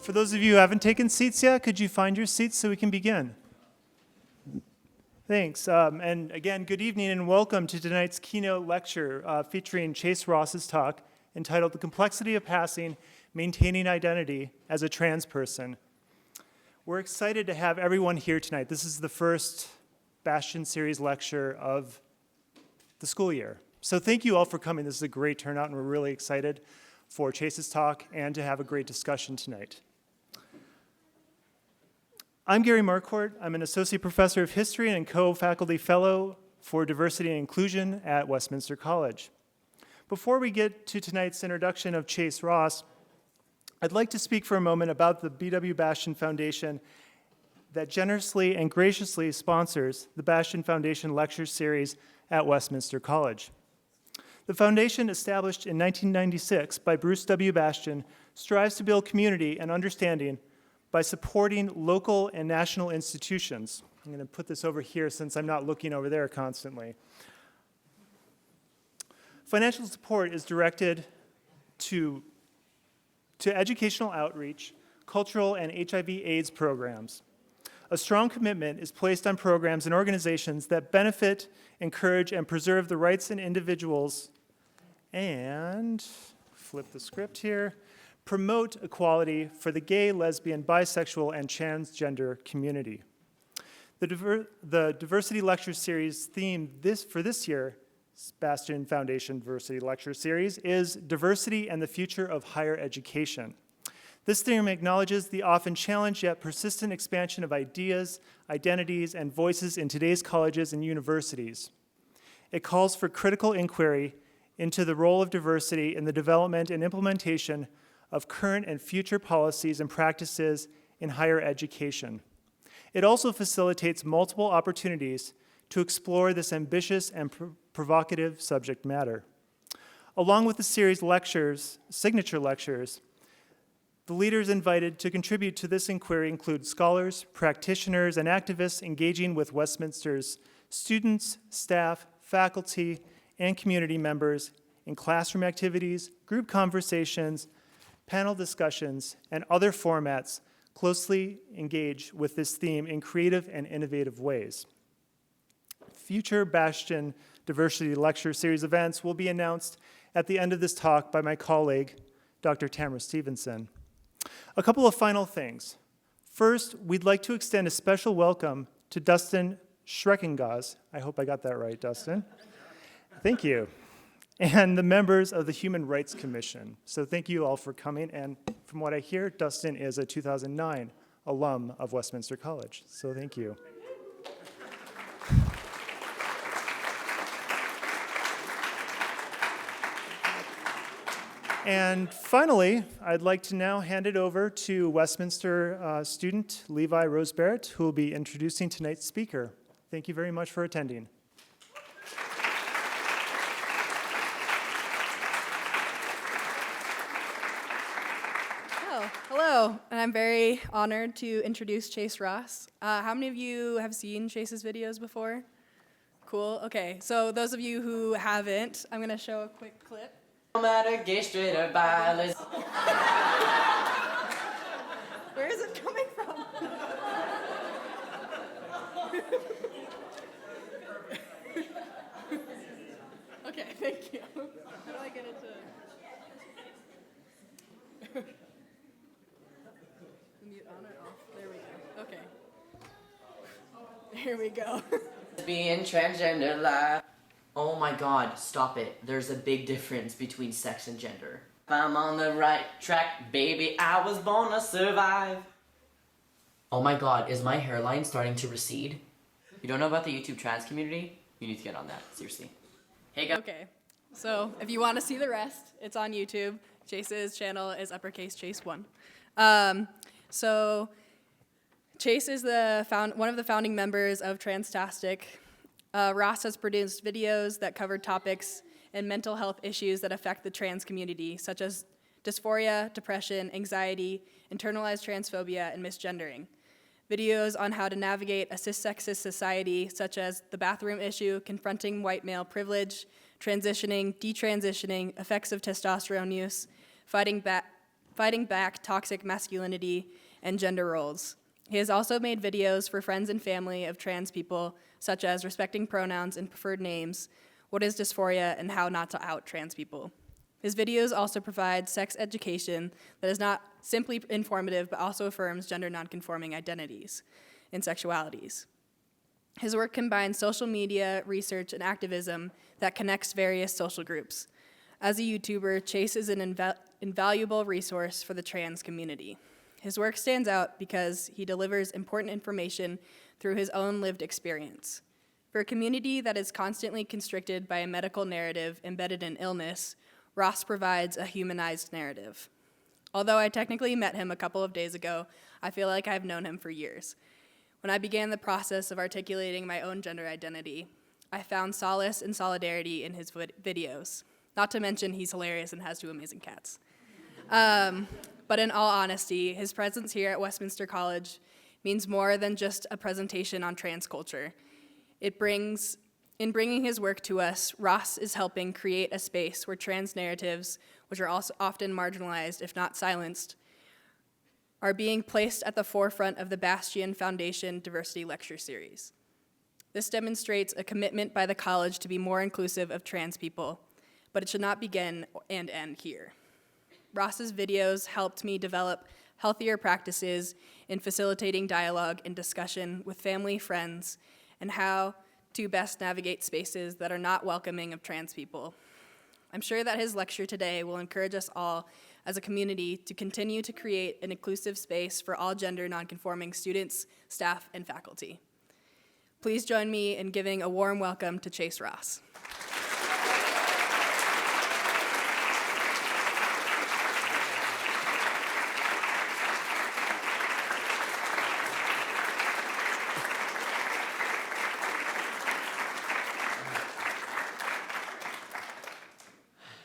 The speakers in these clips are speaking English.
For those of you who haven't taken seats yet, could you find your seats so we can begin? Thanks. And again, good evening and welcome to tonight's keynote lecture featuring Chase Ross's talk entitled The Complexity of Passing, Maintaining Identity as a Trans Person. We're excited to have everyone here tonight. This is the first Bastion Series lecture of the school year. So thank you all for coming. This is a great turnout, and we're really excited for Chase's talk and to have a great discussion tonight. I'm Gary Marquardt. I'm an associate professor of history and co-faculty fellow for diversity and inclusion at Westminster College. Before we get to tonight's introduction of Chase Ross, I'd like to speak for a moment about the B.W. Bastion Foundation that generously and graciously sponsors the Bastion Foundation Lecture Series at Westminster College. The foundation, established in 1996 by Bruce W. Bastion, strives to build community and understanding by supporting local and national institutions. I'm going to put this over here since I'm not looking over there constantly. Financial support is directed to educational outreach, cultural and HIV/AIDS programs. A strong commitment is placed on programs and organizations that benefit, encourage, and preserve the rights of individuals and, flip the script here, promote equality for the gay, lesbian, bisexual, and transgender community. The Diversity Lecture Series theme for this year, Bastion Foundation Diversity Lecture Series, is Diversity and the Future of Higher Education. This theme acknowledges the often challenged yet persistent expansion of ideas, identities, and voices in today's colleges and universities. It calls for critical inquiry into the role of diversity in the development and implementation of current and future policies and practices in higher education. It also facilitates multiple opportunities to explore this ambitious and provocative subject matter. Along with the series lectures, signature lectures, the leaders invited to contribute to this inquiry include scholars, practitioners, and activists engaging with Westminster's students, staff, faculty, and community members in classroom activities, group conversations, panel discussions, and other formats closely engage with this theme in creative and innovative ways. Future Bastion Diversity Lecture Series events will be announced at the end of this talk by my colleague, Dr. Tamara Stevenson. A couple of final things. First, we'd like to extend a special welcome to Dustin Schreckengaz. I hope I got that right, Dustin. Thank you. And the members of the Human Rights Commission. So thank you all for coming. And from what I hear, Dustin is a 2009 alum of Westminster College. So thank you. And finally, I'd like to now hand it over to Westminster student Levi Rose-Barrett, who will be introducing tonight's speaker. Thank you very much for attending. Hello, and I'm very honored to introduce Chase Ross. How many of you have seen Chase's videos before? Cool, okay. So those of you who haven't, I'm gonna show a quick clip. No matter gay, straight, or bi, Where is it coming from? Okay, thank you. How do I get it to... Mute on or off? There we go. Okay. Here we go. being transgender life. Oh my god, stop it. There's a big difference between sex and gender. If I'm on the right track, baby, I was born to survive. Oh my god, is my hairline starting to recede? You don't know about the YouTube trans community? You need to get on that, seriously. Hey guys. Okay, so if you want to see the rest, it's on YouTube. Chase's channel is uppercase Chase1. So Chase is one of the founding members of Transtastic. Ross has produced videos that cover topics and mental health issues that affect the trans community, such as dysphoria, depression, anxiety, internalized transphobia, and misgendering. Videos on how to navigate a cis-sexist society, such as the bathroom issue, confronting white male privilege, transitioning, detransitioning, effects of testosterone use, fighting back fighting back toxic masculinity and gender roles. He has also made videos for friends and family of trans people, such as respecting pronouns and preferred names, what is dysphoria, and how not to out trans people. His videos also provide sex education that is not simply informative, but also affirms gender nonconforming identities and sexualities. His work combines social media, research, and activism that connects various social groups. As a YouTuber, Chase is an invaluable resource for the trans community. His work stands out because he delivers important information through his own lived experience. For a community that is constantly constricted by a medical narrative embedded in illness, Ross provides a humanized narrative. Although I technically met him a couple of days ago, I feel like I've known him for years. When I began the process of articulating my own gender identity, I found solace and solidarity in his videos. Not to mention he's hilarious and has 2 amazing cats. But in all honesty, his presence here at Westminster College means more than just a presentation on trans culture. In bringing his work to us, Ross is helping create a space where trans narratives, which are also often marginalized, if not silenced, are being placed at the forefront of the Bastion Foundation Diversity Lecture Series. This demonstrates a commitment by the college to be more inclusive of trans people, but it should not begin and end here. Ross's videos helped me develop healthier practices in facilitating dialogue and discussion with family, friends, and how to best navigate spaces that are not welcoming of trans people. I'm sure that his lecture today will encourage us all as a community to continue to create an inclusive space for all gender nonconforming students, staff, and faculty. Please join me in giving a warm welcome to Chase Ross.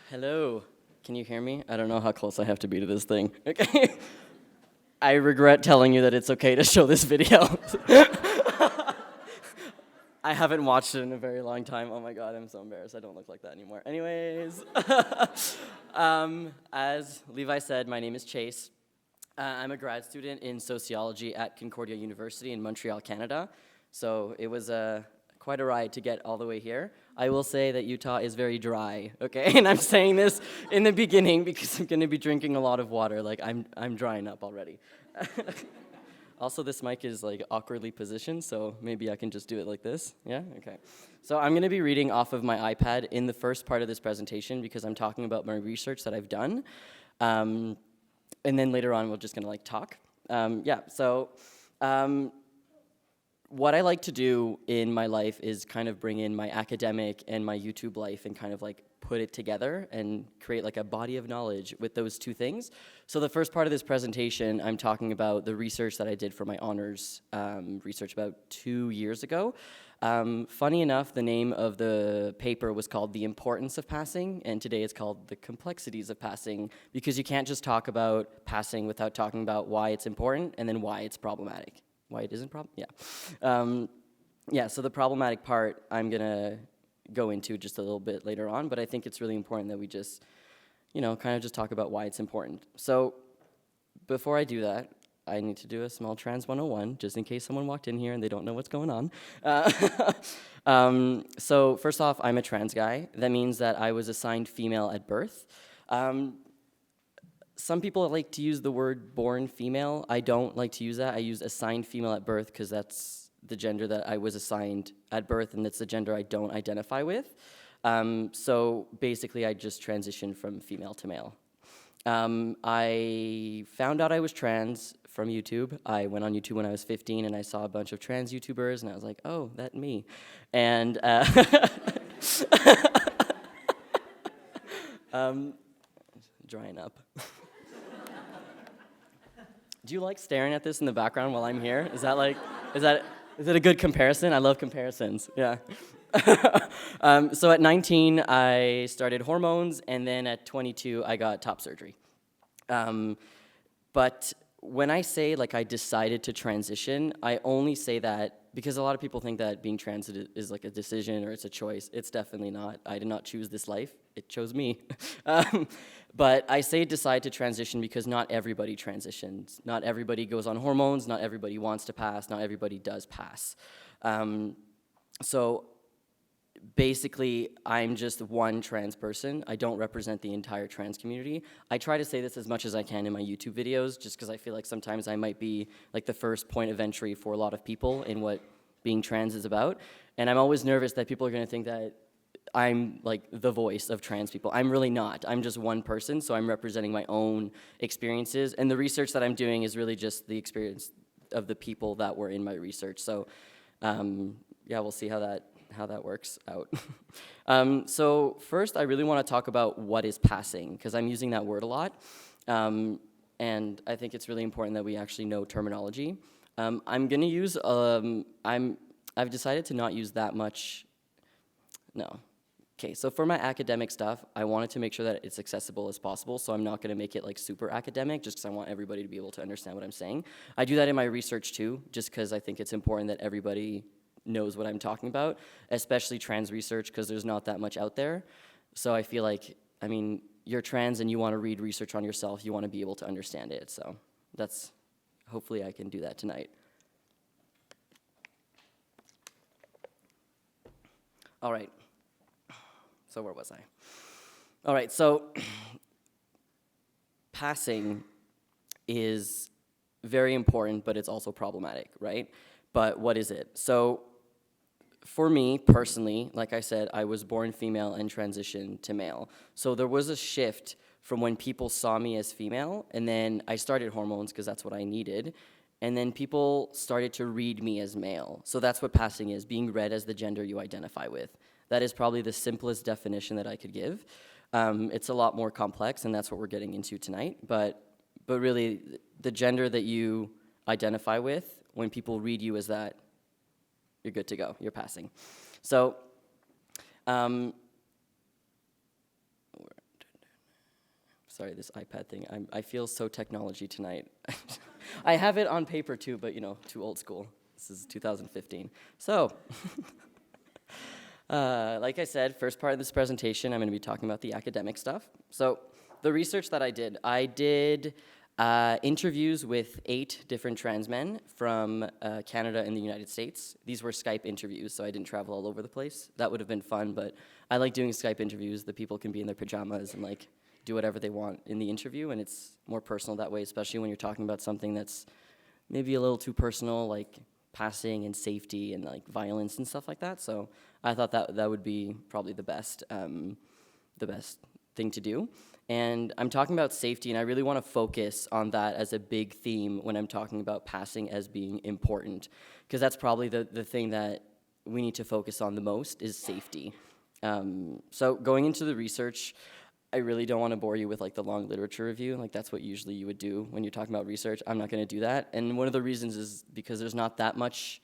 Hello. Can you hear me? I don't know how close I have to be to this thing. Okay. I regret telling you that it's okay to show this video. I haven't watched it in a very long time. Oh my god, I'm so embarrassed. I don't look like that anymore. Anyways, as Levi said, my name is Chase. I'm a grad student in sociology at Concordia University in Montreal, Canada. So it was quite a ride to get all the way here. I will say that Utah is very dry, okay? And I'm saying this in the beginning because I'm gonna be drinking a lot of water. Like, I'm drying up already. Also, this mic is like awkwardly positioned, so maybe I can just do it like this. Yeah, okay. So I'm gonna be reading off of my iPad in the first part of this presentation because I'm talking about my research that I've done. And then later on, we're just gonna like talk. What I like to do in my life is kind of bring in my academic and my YouTube life and kind of like put it together and create like a body of knowledge with those two things. So the first part of this presentation, I'm talking about the research that I did for my honors research about 2 years ago. Funny enough, the name of the paper was called The Importance of Passing, and today it's called The Complexities of Passing, because you can't just talk about passing without talking about why it's important and then why it's problematic. Why it isn't problem? Yeah. So the problematic part I'm gonna go into just a little bit later on, but I think it's really important that we just, kind of just talk about why it's important. So before I do that, I need to do a small trans 101, just in case someone walked in here and they don't know what's going on. So first off, I'm a trans guy. That means that I was assigned female at birth. Some people like to use the word born female. I don't like to use that. I use assigned female at birth because that's the gender that I was assigned at birth, and that's the gender I don't identify with. So basically, I just transitioned from female to male. I found out I was trans from YouTube. I went on YouTube when I was 15, and I saw a bunch of trans YouTubers, and I was like, oh, that's me. And drying up. Do you like staring at this in the background while I'm here? Is it a good comparison? I love comparisons, yeah. So at 19, I started hormones, and then at 22, I got top surgery. But when I say I decided to transition, I only say that because a lot of people think that being trans is like a decision or it's a choice. It's definitely not. I did not choose this life. It chose me. But I say decide to transition because not everybody transitions. Not everybody goes on hormones. Not everybody wants to pass. Not everybody does pass. So basically, I'm just one trans person. I don't represent the entire trans community. I try to say this as much as I can in my YouTube videos, just because I feel like sometimes I might be like the first point of entry for a lot of people in what being trans is about. And I'm always nervous that people are going to think that I'm like the voice of trans people. I'm really not. I'm just one person, so I'm representing my own experiences. And the research that I'm doing is really just the experience of the people that were in my research. So yeah, we'll see how that works out. So first, I really want to talk about what is passing, because I'm using that word a lot. And I think it's really important that we actually know terminology. I'm going to use, I've decided to not use that much, no. Okay, so for my academic stuff, I wanted to make sure that it's accessible as possible, so I'm not going to make it like super academic, just because I want everybody to be able to understand what I'm saying. I do that in my research too, just because I think it's important that everybody knows what I'm talking about, especially trans research, because there's not that much out there. So I feel like, I mean, you're trans and you want to read research on yourself, you want to be able to understand it. So that's, hopefully I can do that tonight. All right. So where was I? All right, so passing is very important, but it's also problematic, right? But what is it? So for me personally, like I said, I was born female and transitioned to male. So there was a shift from when people saw me as female, and then I started hormones because that's what I needed, and then people started to read me as male. So that's what passing is, being read as the gender you identify with. That is probably the simplest definition that I could give. It's a lot more complex, and that's what we're getting into tonight. But really, the gender that you identify with, when people read you as that, you're good to go. You're passing. So, sorry, this iPad thing. I feel so technology tonight. I have it on paper too, but you know, too old school. This is 2015. So. Like I said, first part of this presentation, I'm going to be talking about the academic stuff. So the research that I did interviews with 8 different trans men from Canada and the United States. These were Skype interviews, so I didn't travel all over the place. That would have been fun, but I like doing Skype interviews. The people can be in their pajamas and like do whatever they want in the interview, and it's more personal that way, especially when you're talking about something that's maybe a little too personal, like passing and safety and like violence and stuff like that. So I thought that would be probably the best thing to do. And I'm talking about safety, and I really want to focus on that as a big theme when I'm talking about passing as being important, because that's probably the thing that we need to focus on the most is safety. So going into the research, I really don't want to bore you with like the long literature review. Like that's what usually you would do when you're talking about research. I'm not going to do that. And one of the reasons is because there's not that much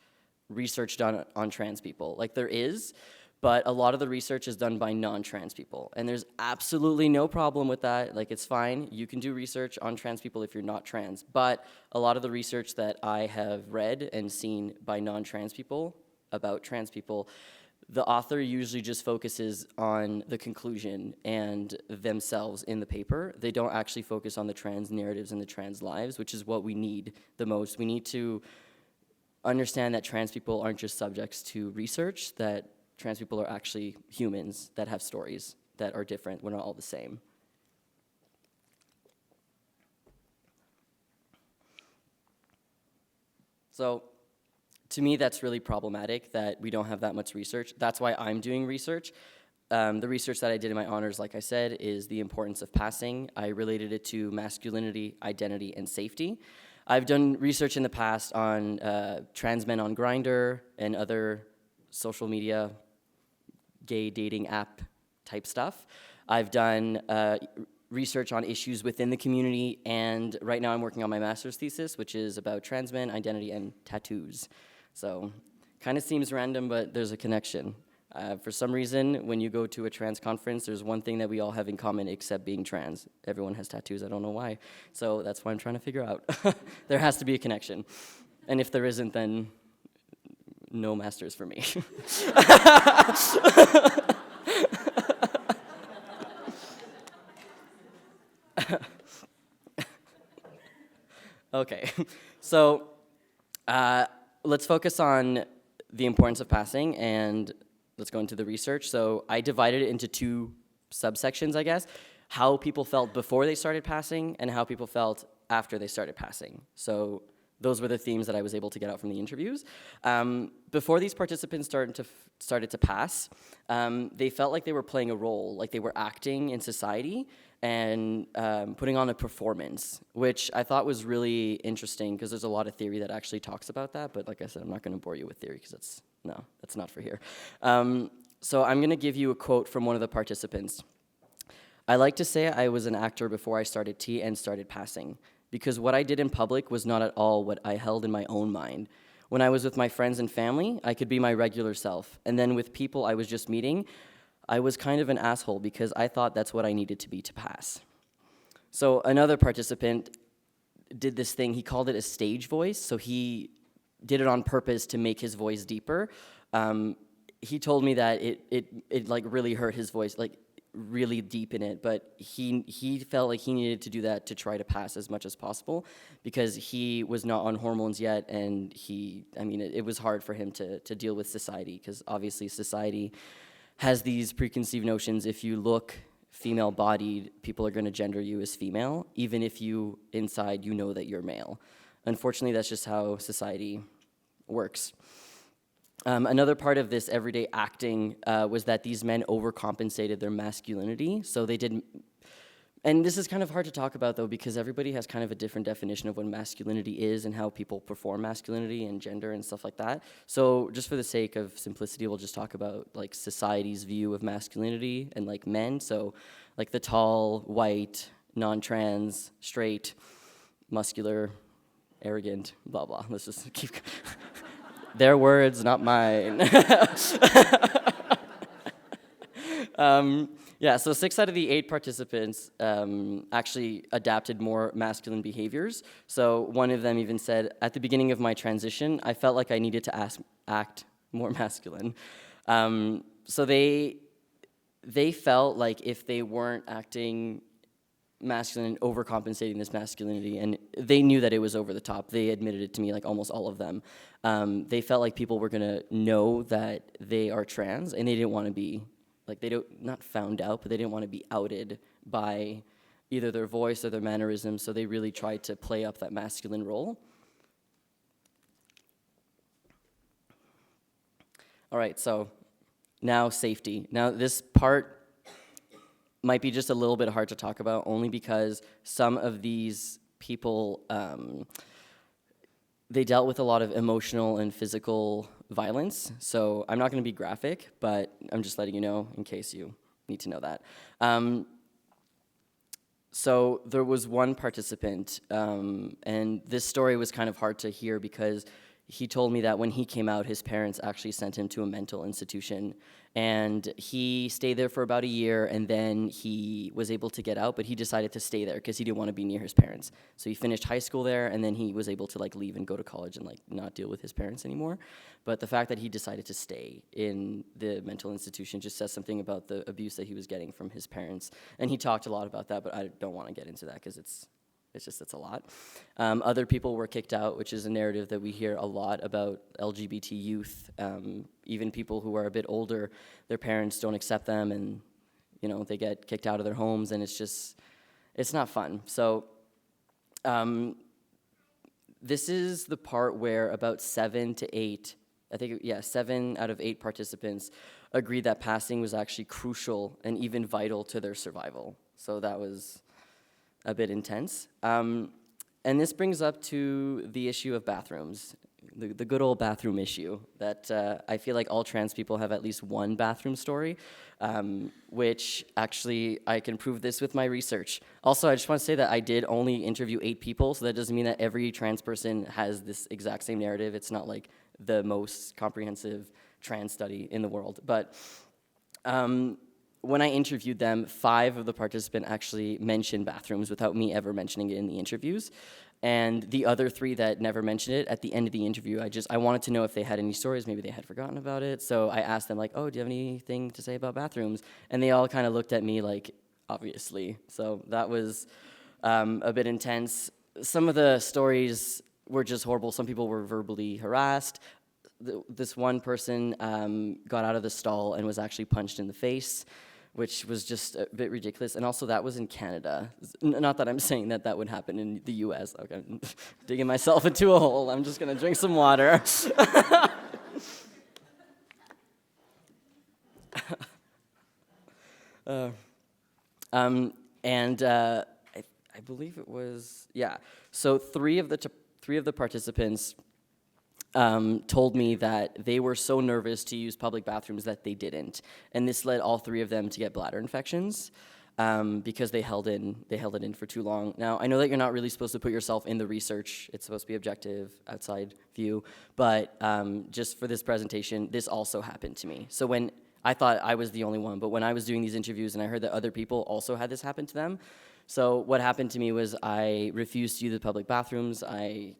research done on trans people. Like there is, but a lot of the research is done by non-trans people. And there's absolutely no problem with that. Like it's fine. You can do research on trans people if you're not trans. But a lot of the research that I have read and seen by non-trans people about trans people, the author usually just focuses on the conclusion and themselves in the paper. They don't actually focus on the trans narratives and the trans lives, which is what we need the most. We need to understand that trans people aren't just subjects to research, that trans people are actually humans that have stories that are different. We're not all the same. So, to me, that's really problematic that we don't have that much research. That's why I'm doing research. The research that I did in my honors, like I said, is the importance of passing. I related it to masculinity, identity, and safety. I've done research in the past on trans men on Grindr and other social media, gay dating app type stuff. I've done research on issues within the community, and right now I'm working on my master's thesis, which is about trans men, identity, and tattoos. So, kind of seems random, but there's a connection. For some reason, when you go to a trans conference, there's one thing that we all have in common except being trans. Everyone has tattoos, I don't know why. So that's what I'm trying to figure out. There has to be a connection. And if there isn't, then no masters for me. Okay, so let's focus on the importance of passing, and let's go into the research. So I divided it into two subsections, I guess: how people felt before they started passing and how people felt after they started passing. So those were the themes that I was able to get out from the interviews. Before these participants started to pass, they felt like they were playing a role, like they were acting in society and putting on a performance, which I thought was really interesting because there's a lot of theory that actually talks about that. But like I said, I'm not going to bore you with theory because that's not for here. So I'm going to give you a quote from one of the participants. "I like to say I was an actor before I started T and started passing, because what I did in public was not at all what I held in my own mind. When I was with my friends and family, I could be my regular self, and then with people I was just meeting, I was kind of an asshole because I thought that's what I needed to be to pass." So another participant did this thing, he called it a stage voice, so he did it on purpose to make his voice deeper. He told me that it like really hurt his voice, like really deep in it, but he felt like he needed to do that to try to pass as much as possible because he was not on hormones yet, and it was hard for him to deal with society because obviously society has these preconceived notions. If you look female-bodied, people are going to gender you as female, even if you inside you know that you're male. Unfortunately, that's just how society works. Another part of this everyday acting was that these men overcompensated their masculinity, so they didn't. And this is kind of hard to talk about, though, because everybody has kind of a different definition of what masculinity is and how people perform masculinity and gender and stuff like that. So just for the sake of simplicity, we'll just talk about, like, society's view of masculinity and, like, men. So, like, the tall, white, non-trans, straight, muscular, arrogant, blah, blah. Let's just keep... Their words, not mine. Yeah, so 6 out of the 8 participants actually adapted more masculine behaviors. So one of them even said, "At the beginning of my transition, I felt like I needed to act more masculine." So they felt like if they weren't acting masculine and overcompensating this masculinity, and they knew that it was over the top. They admitted it to me, like almost all of them. They felt like people were gonna know that they are trans, and they didn't want to be, like, not found out, but they didn't want to be outed by either their voice or their mannerisms, so they really tried to play up that masculine role. All right, so now safety. Now this part might be just a little bit hard to talk about, only because some of these people, they dealt with a lot of emotional and physical violence. So I'm not going to be graphic, but I'm just letting you know in case you need to know that. So there was one participant, and this story was kind of hard to hear because he told me that when he came out, his parents actually sent him to a mental institution, and he stayed there for about a year, and then he was able to get out, but he decided to stay there because he didn't want to be near his parents. So he finished high school there, and then he was able to, like, leave and go to college and, like, not deal with his parents anymore. But the fact that he decided to stay in the mental institution just says something about the abuse that he was getting from his parents. And he talked a lot about that, but I don't want to get into that because it's a lot. Other people were kicked out, which is a narrative that we hear a lot about LGBT youth. Even people who are a bit older, their parents don't accept them, and they get kicked out of their homes, and it's not fun. So this is the part where about 7 out of 8 participants agreed that passing was actually crucial and even vital to their survival. So that was a bit intense. And this brings up to the issue of bathrooms, the good old bathroom issue that I feel like all trans people have at least one bathroom story, which actually I can prove this with my research. Also, I just want to say that I did only interview 8 people, so that doesn't mean that every trans person has this exact same narrative. It's not like the most comprehensive trans study in the world. But when I interviewed them, 5 of the participants actually mentioned bathrooms without me ever mentioning it in the interviews. And the other 3 that never mentioned it, at the end of the interview, I wanted to know if they had any stories. Maybe they had forgotten about it. So I asked them, like, oh, do you have anything to say about bathrooms? And they all kind of looked at me like, obviously. So that was a bit intense. Some of the stories were just horrible. Some people were verbally harassed. This one person got out of the stall and was actually punched in the face, which was just a bit ridiculous. And also, that was in Canada. Not that I'm saying that that would happen in the US. Okay, I'm digging myself into a hole. I'm just gonna drink some water. I believe it was, yeah. So three of the participants told me that they were so nervous to use public bathrooms that they didn't, and this led all 3 of them to get bladder infections because they held it in for too long. Now, I know that you're not really supposed to put yourself in the research; it's supposed to be objective, outside view. But just for this presentation, this also happened to me. So when I thought I was the only one, but when I was doing these interviews and I heard that other people also had this happen to them, so what happened to me was I refused to use the public bathrooms. I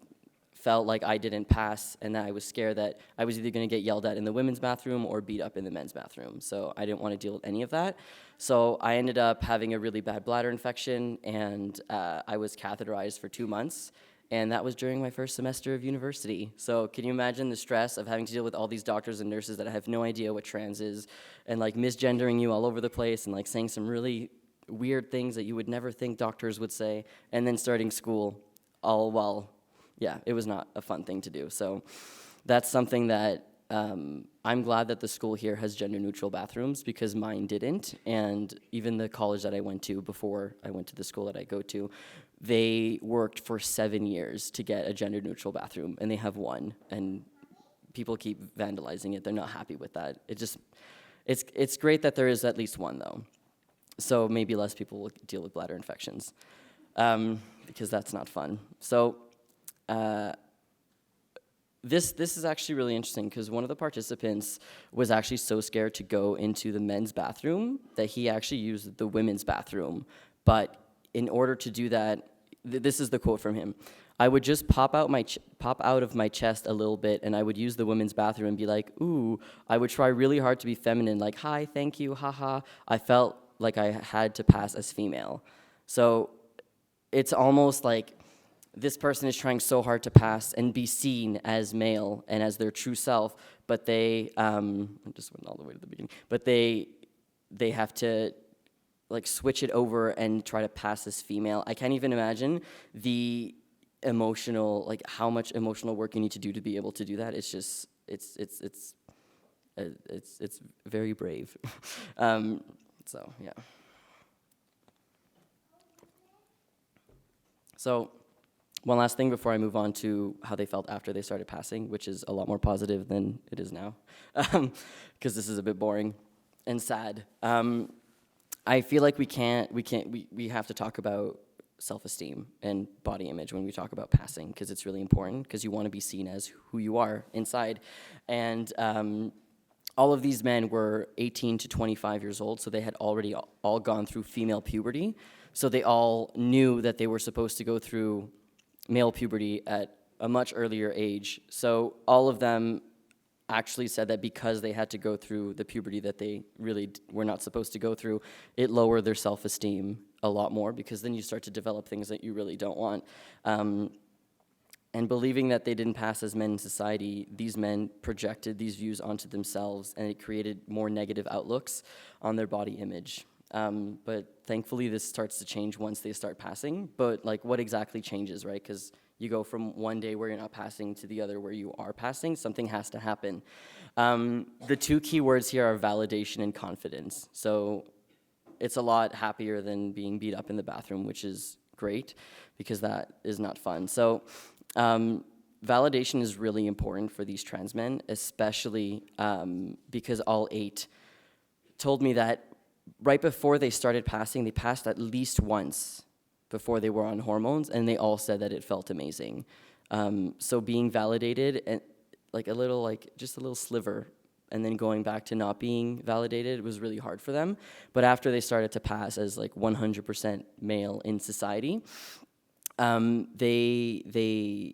felt like I didn't pass, and that I was scared that I was either going to get yelled at in the women's bathroom or beat up in the men's bathroom. So I didn't want to deal with any of that. So I ended up having a really bad bladder infection, and I was catheterized for 2 months, and that was during my first semester of university. So can you imagine the stress of having to deal with all these doctors and nurses that have no idea what trans is, and like misgendering you all over the place, and like saying some really weird things that you would never think doctors would say, and then starting school all while, yeah, it was not a fun thing to do. So that's something that I'm glad that the school here has gender-neutral bathrooms, because mine didn't. And even the college that I went to before I went to the school that I go to, they worked for 7 years to get a gender-neutral bathroom, and they have one. And people keep vandalizing it. They're not happy with that. It's great that there is at least one, though. So maybe less people will deal with bladder infections, because that's not fun. So this is actually really interesting, because one of the participants was actually so scared to go into the men's bathroom that he actually used the women's bathroom. But in order to do that, this is the quote from him: "I would just pop out of my chest a little bit, and I would use the women's bathroom and be like, ooh." I would try really hard to be feminine, like, "Hi, thank you, haha." I felt like I had to pass as female. So it's almost like this person is trying so hard to pass and be seen as male and as their true self, but they, I just went all the way to the beginning, but they have to like switch it over and try to pass as female. I can't even imagine the emotional, like how much emotional work you need to do to be able to do that. It's just, it's very brave. So, yeah. So, one last thing before I move on to how they felt after they started passing, which is a lot more positive than it is now, because this is a bit boring and sad. I feel like we have to talk about self-esteem and body image when we talk about passing, because it's really important, because you want to be seen as who you are inside. And all of these men were 18 to 25 years old, so they had already all gone through female puberty. So they all knew that they were supposed to go through male puberty at a much earlier age. So all of them actually said that because they had to go through the puberty that they really were not supposed to go through, it lowered their self-esteem a lot more, because then you start to develop things that you really don't want. And believing that they didn't pass as men in society, these men projected these views onto themselves, and it created more negative outlooks on their body image. But thankfully, this starts to change once they start passing. But like, what exactly changes, right? Because you go from one day where you're not passing to the other where you are passing. Something has to happen. The two key words here are validation and confidence. So it's a lot happier than being beat up in the bathroom, which is great, because that is not fun. So validation is really important for these trans men, especially because all 8 told me that right before they started passing, they passed at least once before they were on hormones, and they all said that it felt amazing. So being validated, and like just a little sliver, and then going back to not being validated was really hard for them. But after they started to pass as like 100% male in society, They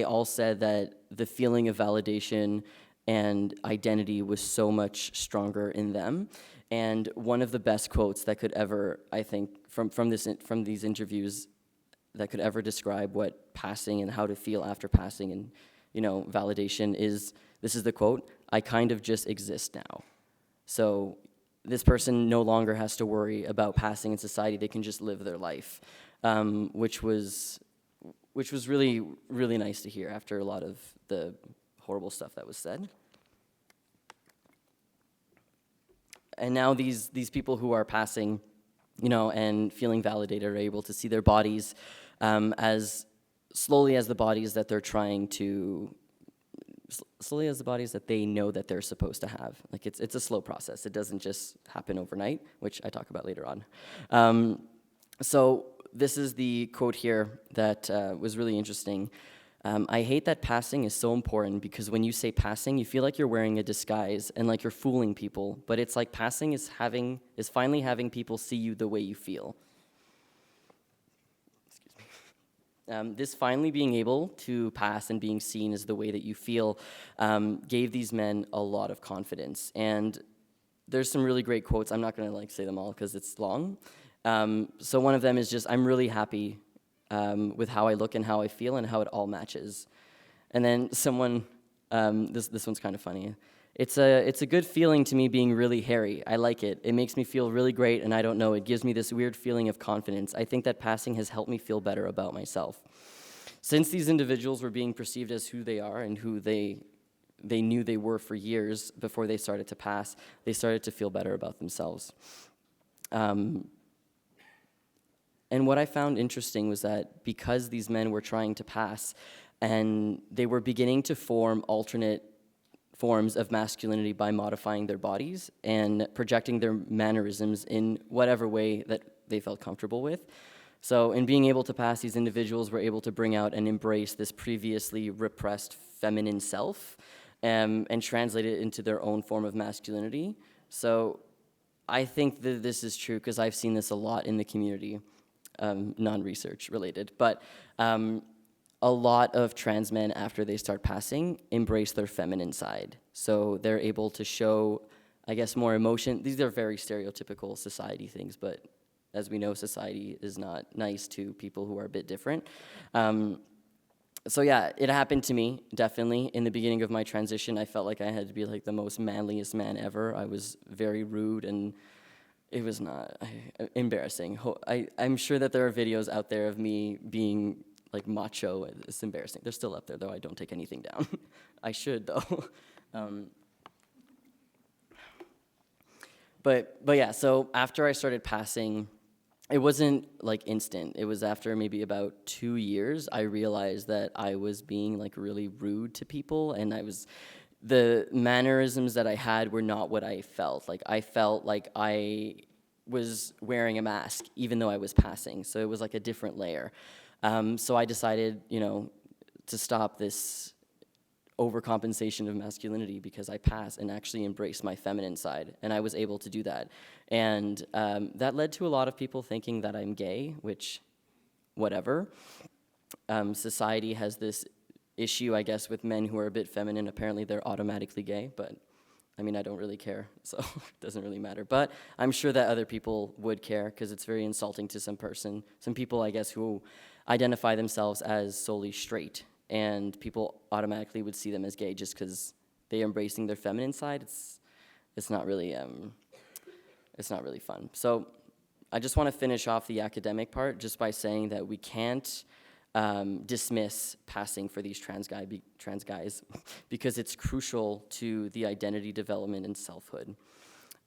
all said that the feeling of validation and identity was so much stronger in them. And one of the best quotes that could ever, I think, from these interviews, that could ever describe what passing and how to feel after passing and, validation is, this is the quote: "I kind of just exist now." So this person no longer has to worry about passing in society. They can just live their life, which was really, really nice to hear after a lot of the horrible stuff that was said. And now these people who are passing, and feeling validated are able to see their bodies as slowly as the bodies that they're trying to, slowly as the bodies that they know that they're supposed to have. Like it's a slow process. It doesn't just happen overnight, which I talk about later on. So this is the quote here that was really interesting. "I hate that passing is so important because when you say passing, you feel like you're wearing a disguise and like you're fooling people, but it's like passing is finally having people see you the way you feel." Excuse me. This finally being able to pass and being seen as the way that you feel gave these men a lot of confidence. And there's some really great quotes. I'm not going to say them all because it's long. So one of them is just, "I'm really happy with how I look and how I feel and how it all matches." And then someone, this one's kind of funny. It's a good feeling to me being really hairy. I like it. It makes me feel really great, and I don't know, it gives me this weird feeling of confidence. I think that passing has helped me feel better about myself." Since these individuals were being perceived as who they are and who they knew they were for years before they started to pass, they started to feel better about themselves. And what I found interesting was that because these men were trying to pass and they were beginning to form alternate forms of masculinity by modifying their bodies and projecting their mannerisms in whatever way that they felt comfortable with. So in being able to pass, these individuals were able to bring out and embrace this previously repressed feminine self and translate it into their own form of masculinity. So I think that this is true because I've seen this a lot in the community. Non-research related, but a lot of trans men, after they start passing, embrace their feminine side. So they're able to show, I guess, more emotion. These are very stereotypical society things, but as we know, society is not nice to people who are a bit different. So yeah, it happened to me, definitely. In the beginning of my transition, I felt like I had to be like the most manliest man ever. I was very rude and it was not embarrassing. I'm sure that there are videos out there of me being like macho. It's embarrassing. They're still up there, though. I don't take anything down. I should, though. But yeah, so after I started passing, it wasn't like instant. It was after maybe about 2 years, I realized that I was being like really rude to people, and the mannerisms that I had were not what I felt. Like I felt like I was wearing a mask even though I was passing. So it was like a different layer. So I decided, to stop this overcompensation of masculinity because I passed and actually embraced my feminine side. And I was able to do that. And that led to a lot of people thinking that I'm gay, which, whatever. Society has this issue, I guess, with men who are a bit feminine. Apparently they're automatically gay, but I mean, I don't really care, so it doesn't really matter. But I'm sure that other people would care because it's very insulting to some people, I guess, who identify themselves as solely straight, and people automatically would see them as gay just because they're embracing their feminine side. It's not really fun. So I just want to finish off the academic part just by saying that we can't dismiss passing for these trans guys because it's crucial to the identity development and selfhood.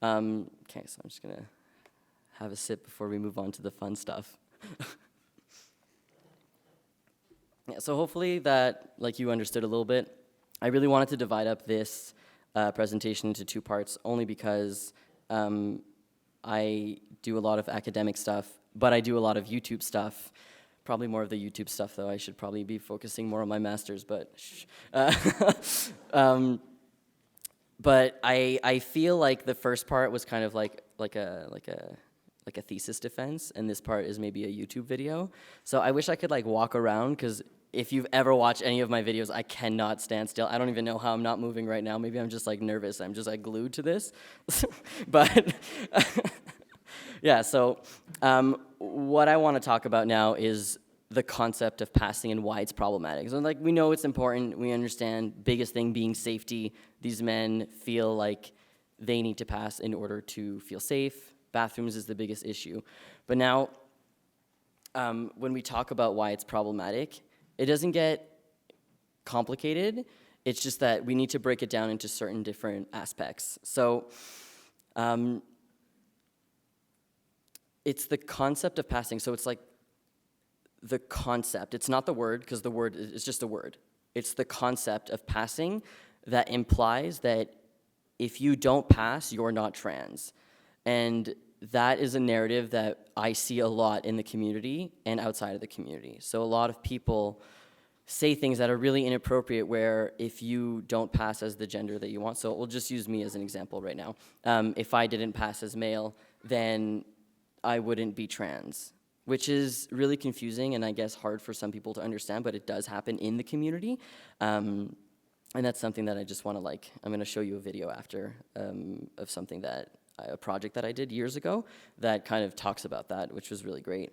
Okay, so I'm just gonna have a sip before we move on to the fun stuff. Yeah, so hopefully that, like, you understood a little bit. I really wanted to divide up this presentation into 2 parts, only because I do a lot of academic stuff, but I do a lot of YouTube stuff. Probably more of the YouTube stuff, though. I should probably be focusing more on my master's, but shh. But I feel like the first part was kind of like like a thesis defense, and this part is maybe a YouTube video. So I wish I could like walk around, because if you've ever watched any of my videos, I cannot stand still. I don't even know how I'm not moving right now. Maybe I'm just like nervous. I'm just like glued to this. But yeah, so what I want to talk about now is the concept of passing and why it's problematic. So like, we know it's important, we understand, biggest thing being safety. These men feel like they need to pass in order to feel safe. Bathrooms is the biggest issue. But now, when we talk about why it's problematic, it doesn't get complicated. It's just that we need to break it down into certain different aspects. So, it's the concept of passing. So it's like the concept. It's not the word, because the word is just a word. It's the concept of passing that implies that if you don't pass, you're not trans. And that is a narrative that I see a lot in the community and outside of the community. So a lot of people say things that are really inappropriate, where if you don't pass as the gender that you want, so we'll just use me as an example right now. If I didn't pass as male, then I wouldn't be trans, which is really confusing and I guess hard for some people to understand, but it does happen in the community. And that's something that I just want to I'm going to show you a video after of something that, a project that I did years ago that kind of talks about that, which was really great.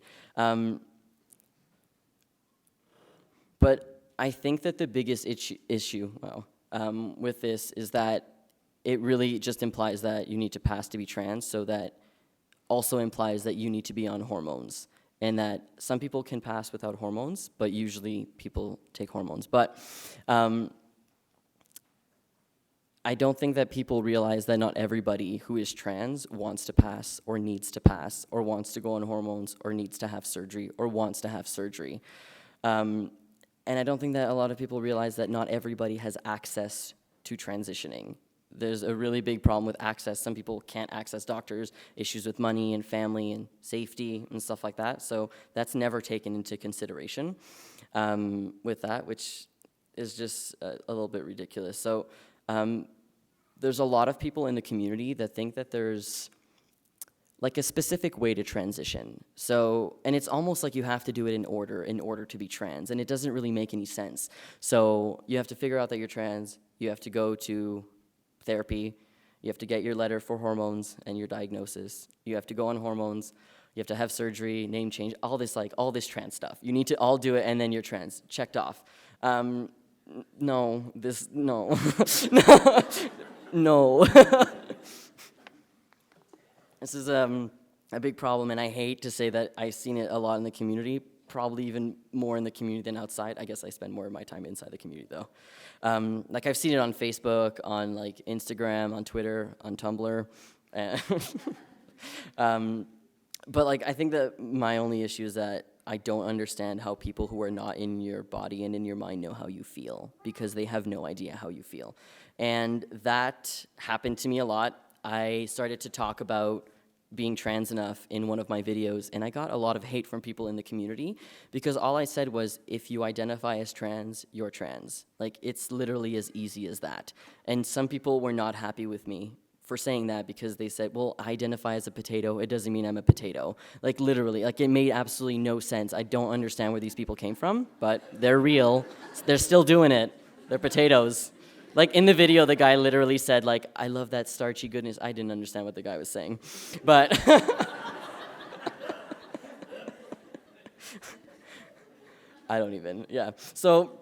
But I think that the biggest issue with this is that it really just implies that you need to pass to be trans, so that also implies that you need to be on hormones, and that some people can pass without hormones, but usually people take hormones. But I don't think that people realize that not everybody who is trans wants to pass or needs to pass or wants to go on hormones or needs to have surgery or wants to have surgery. And I don't think that a lot of people realize that not everybody has access to transitioning. There's a really big problem with access. Some people can't access doctors, issues with money and family and safety and stuff like that. So that's never taken into consideration with that, which is just a little bit ridiculous. So there's a lot of people in the community that think that there's like a specific way to transition. So, and it's almost like you have to do it in order to be trans, and it doesn't really make any sense. So you have to figure out that you're trans, you have to go to therapy, you have to get your letter for hormones and your diagnosis, you have to go on hormones, you have to have surgery, name change, all this trans stuff. You need to all do it, and then you're trans, checked off. No. No. This is a big problem, and I hate to say that I've seen it a lot in the community, probably even more in the community than outside. I guess I spend more of my time inside the community, though. I've seen it on Facebook, on Instagram, on Twitter, on Tumblr. But I think that my only issue is that I don't understand how people who are not in your body and in your mind know how you feel, because they have no idea how you feel. And that happened to me a lot. I started to talk about being trans enough in one of my videos, and I got a lot of hate from people in the community, because all I said was, if you identify as trans, you're trans. It's literally as easy as that. And some people were not happy with me for saying that, because they said, well, I identify as a potato, it doesn't mean I'm a potato. Literally, it made absolutely no sense. I don't understand where these people came from, but they're real. They're still doing it. They're potatoes. In the video, the guy literally said, I love that starchy goodness. I didn't understand what the guy was saying, but I don't even, yeah. So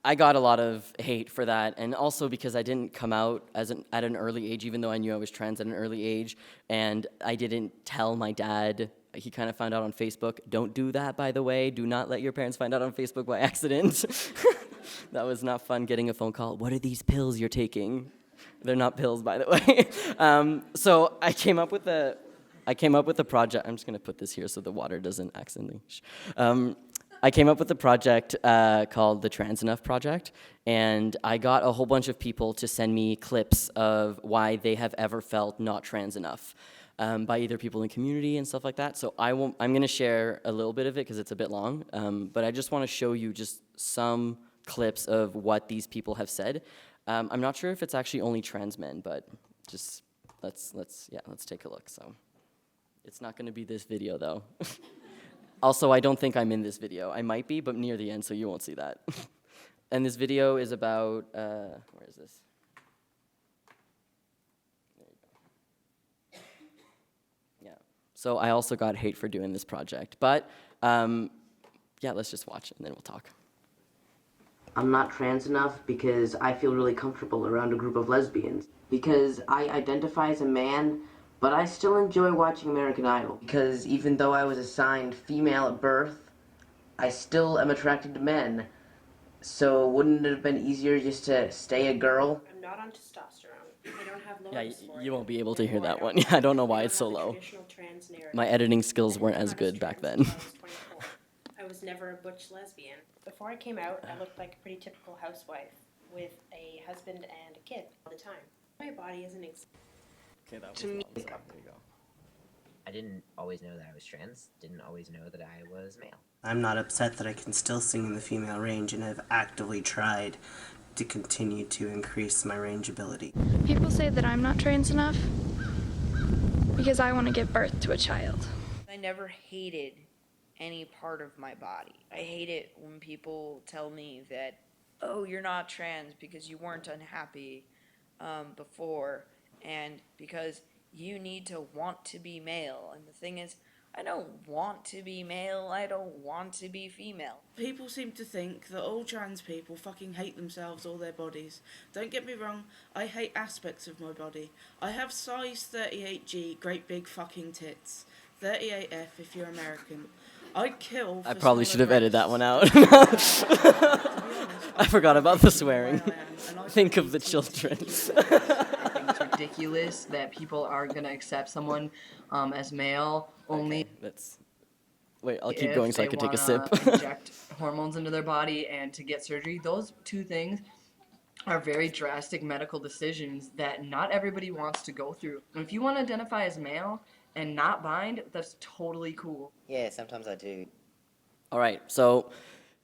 I got a lot of hate for that, and also because I didn't come out at an early age, even though I knew I was trans at an early age, and I didn't tell my dad. He kind of found out on Facebook. Don't do that, by the way. Do not let your parents find out on Facebook by accident. That was not fun, getting a phone call. What are these pills you're taking? They're not pills, by the way. So I came up with a project. I'm just going to put this here so the water doesn't accidentally. I came up with a project called the Trans Enough Project, and I got a whole bunch of people to send me clips of why they have ever felt not trans enough. By either people in the community and stuff like that. So I'm going to share a little bit of it because it's a bit long, but I just want to show you just some clips of what these people have said. I'm not sure if it's actually only trans men, but just let's take a look. So it's not going to be this video though. Also, I don't think I'm in this video. I might be, but near the end, so you won't see that. And this video is about, where is this? There you go. Yeah. So I also got hate for doing this project, but yeah, let's just watch it and then we'll talk. I'm not trans enough because I feel really comfortable around a group of lesbians. Because I identify as a man, but I still enjoy watching American Idol. Because even though I was assigned female at birth, I still am attracted to men. So wouldn't it have been easier just to stay a girl? I'm not on testosterone. I don't have low Yeah, dysphoria. you won't be able to hear that one. Yeah, I don't know why it's so low. My editing skills weren't as good back then. I was never a butch lesbian. Before I came out, I looked like a pretty typical housewife with a husband and a kid all the time. My body isn't Okay, that was To me- long. There you go. I didn't always know that I was trans, didn't always know that I was male. I'm not upset that I can still sing in the female range and have actively tried to continue to increase my range ability. People say that I'm not trans enough because I want to give birth to a child. I never hated any part of my body. I hate it when people tell me that, oh, you're not trans because you weren't unhappy before, and because you need to want to be male. And the thing is, I don't want to be male, I don't want to be female. People seem to think that all trans people fucking hate themselves or their bodies. Don't get me wrong, I hate aspects of my body. I have size 38G, great big fucking tits. 38F if you're American. I'd kill for I probably smaller should have edited that one out. breasts. I forgot about the swearing. I am, and I Think of the children. I think it's ridiculous that people are gonna accept someone as male only Wait, I'll keep if going so I they can take a wanna sip. inject hormones into their body and to get surgery. Those two things are very drastic medical decisions that not everybody wants to go through. And if you want to identify as male and not bind, that's totally cool. Yeah, sometimes I do. All right, so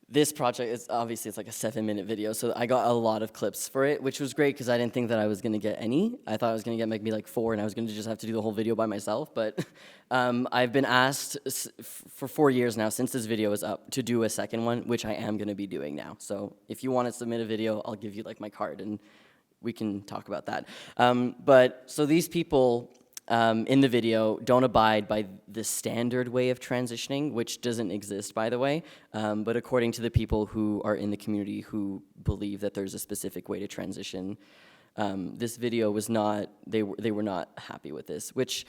this project is obviously it's like a 7-minute video, so I got a lot of clips for it, which was great because I didn't think that I was gonna get any. I thought I was gonna get maybe like 4, and I was gonna just have to do the whole video by myself. But I've been asked for 4 years now, since this video is up, to do a second one, which I am gonna be doing now. So if you want to submit a video, I'll give you like my card, and we can talk about that. But so these people in the video don't abide by the standard way of transitioning, which doesn't exist, by the way, but according to the people who are in the community who believe that there's a specific way to transition, this video was not, they were not happy with this, which,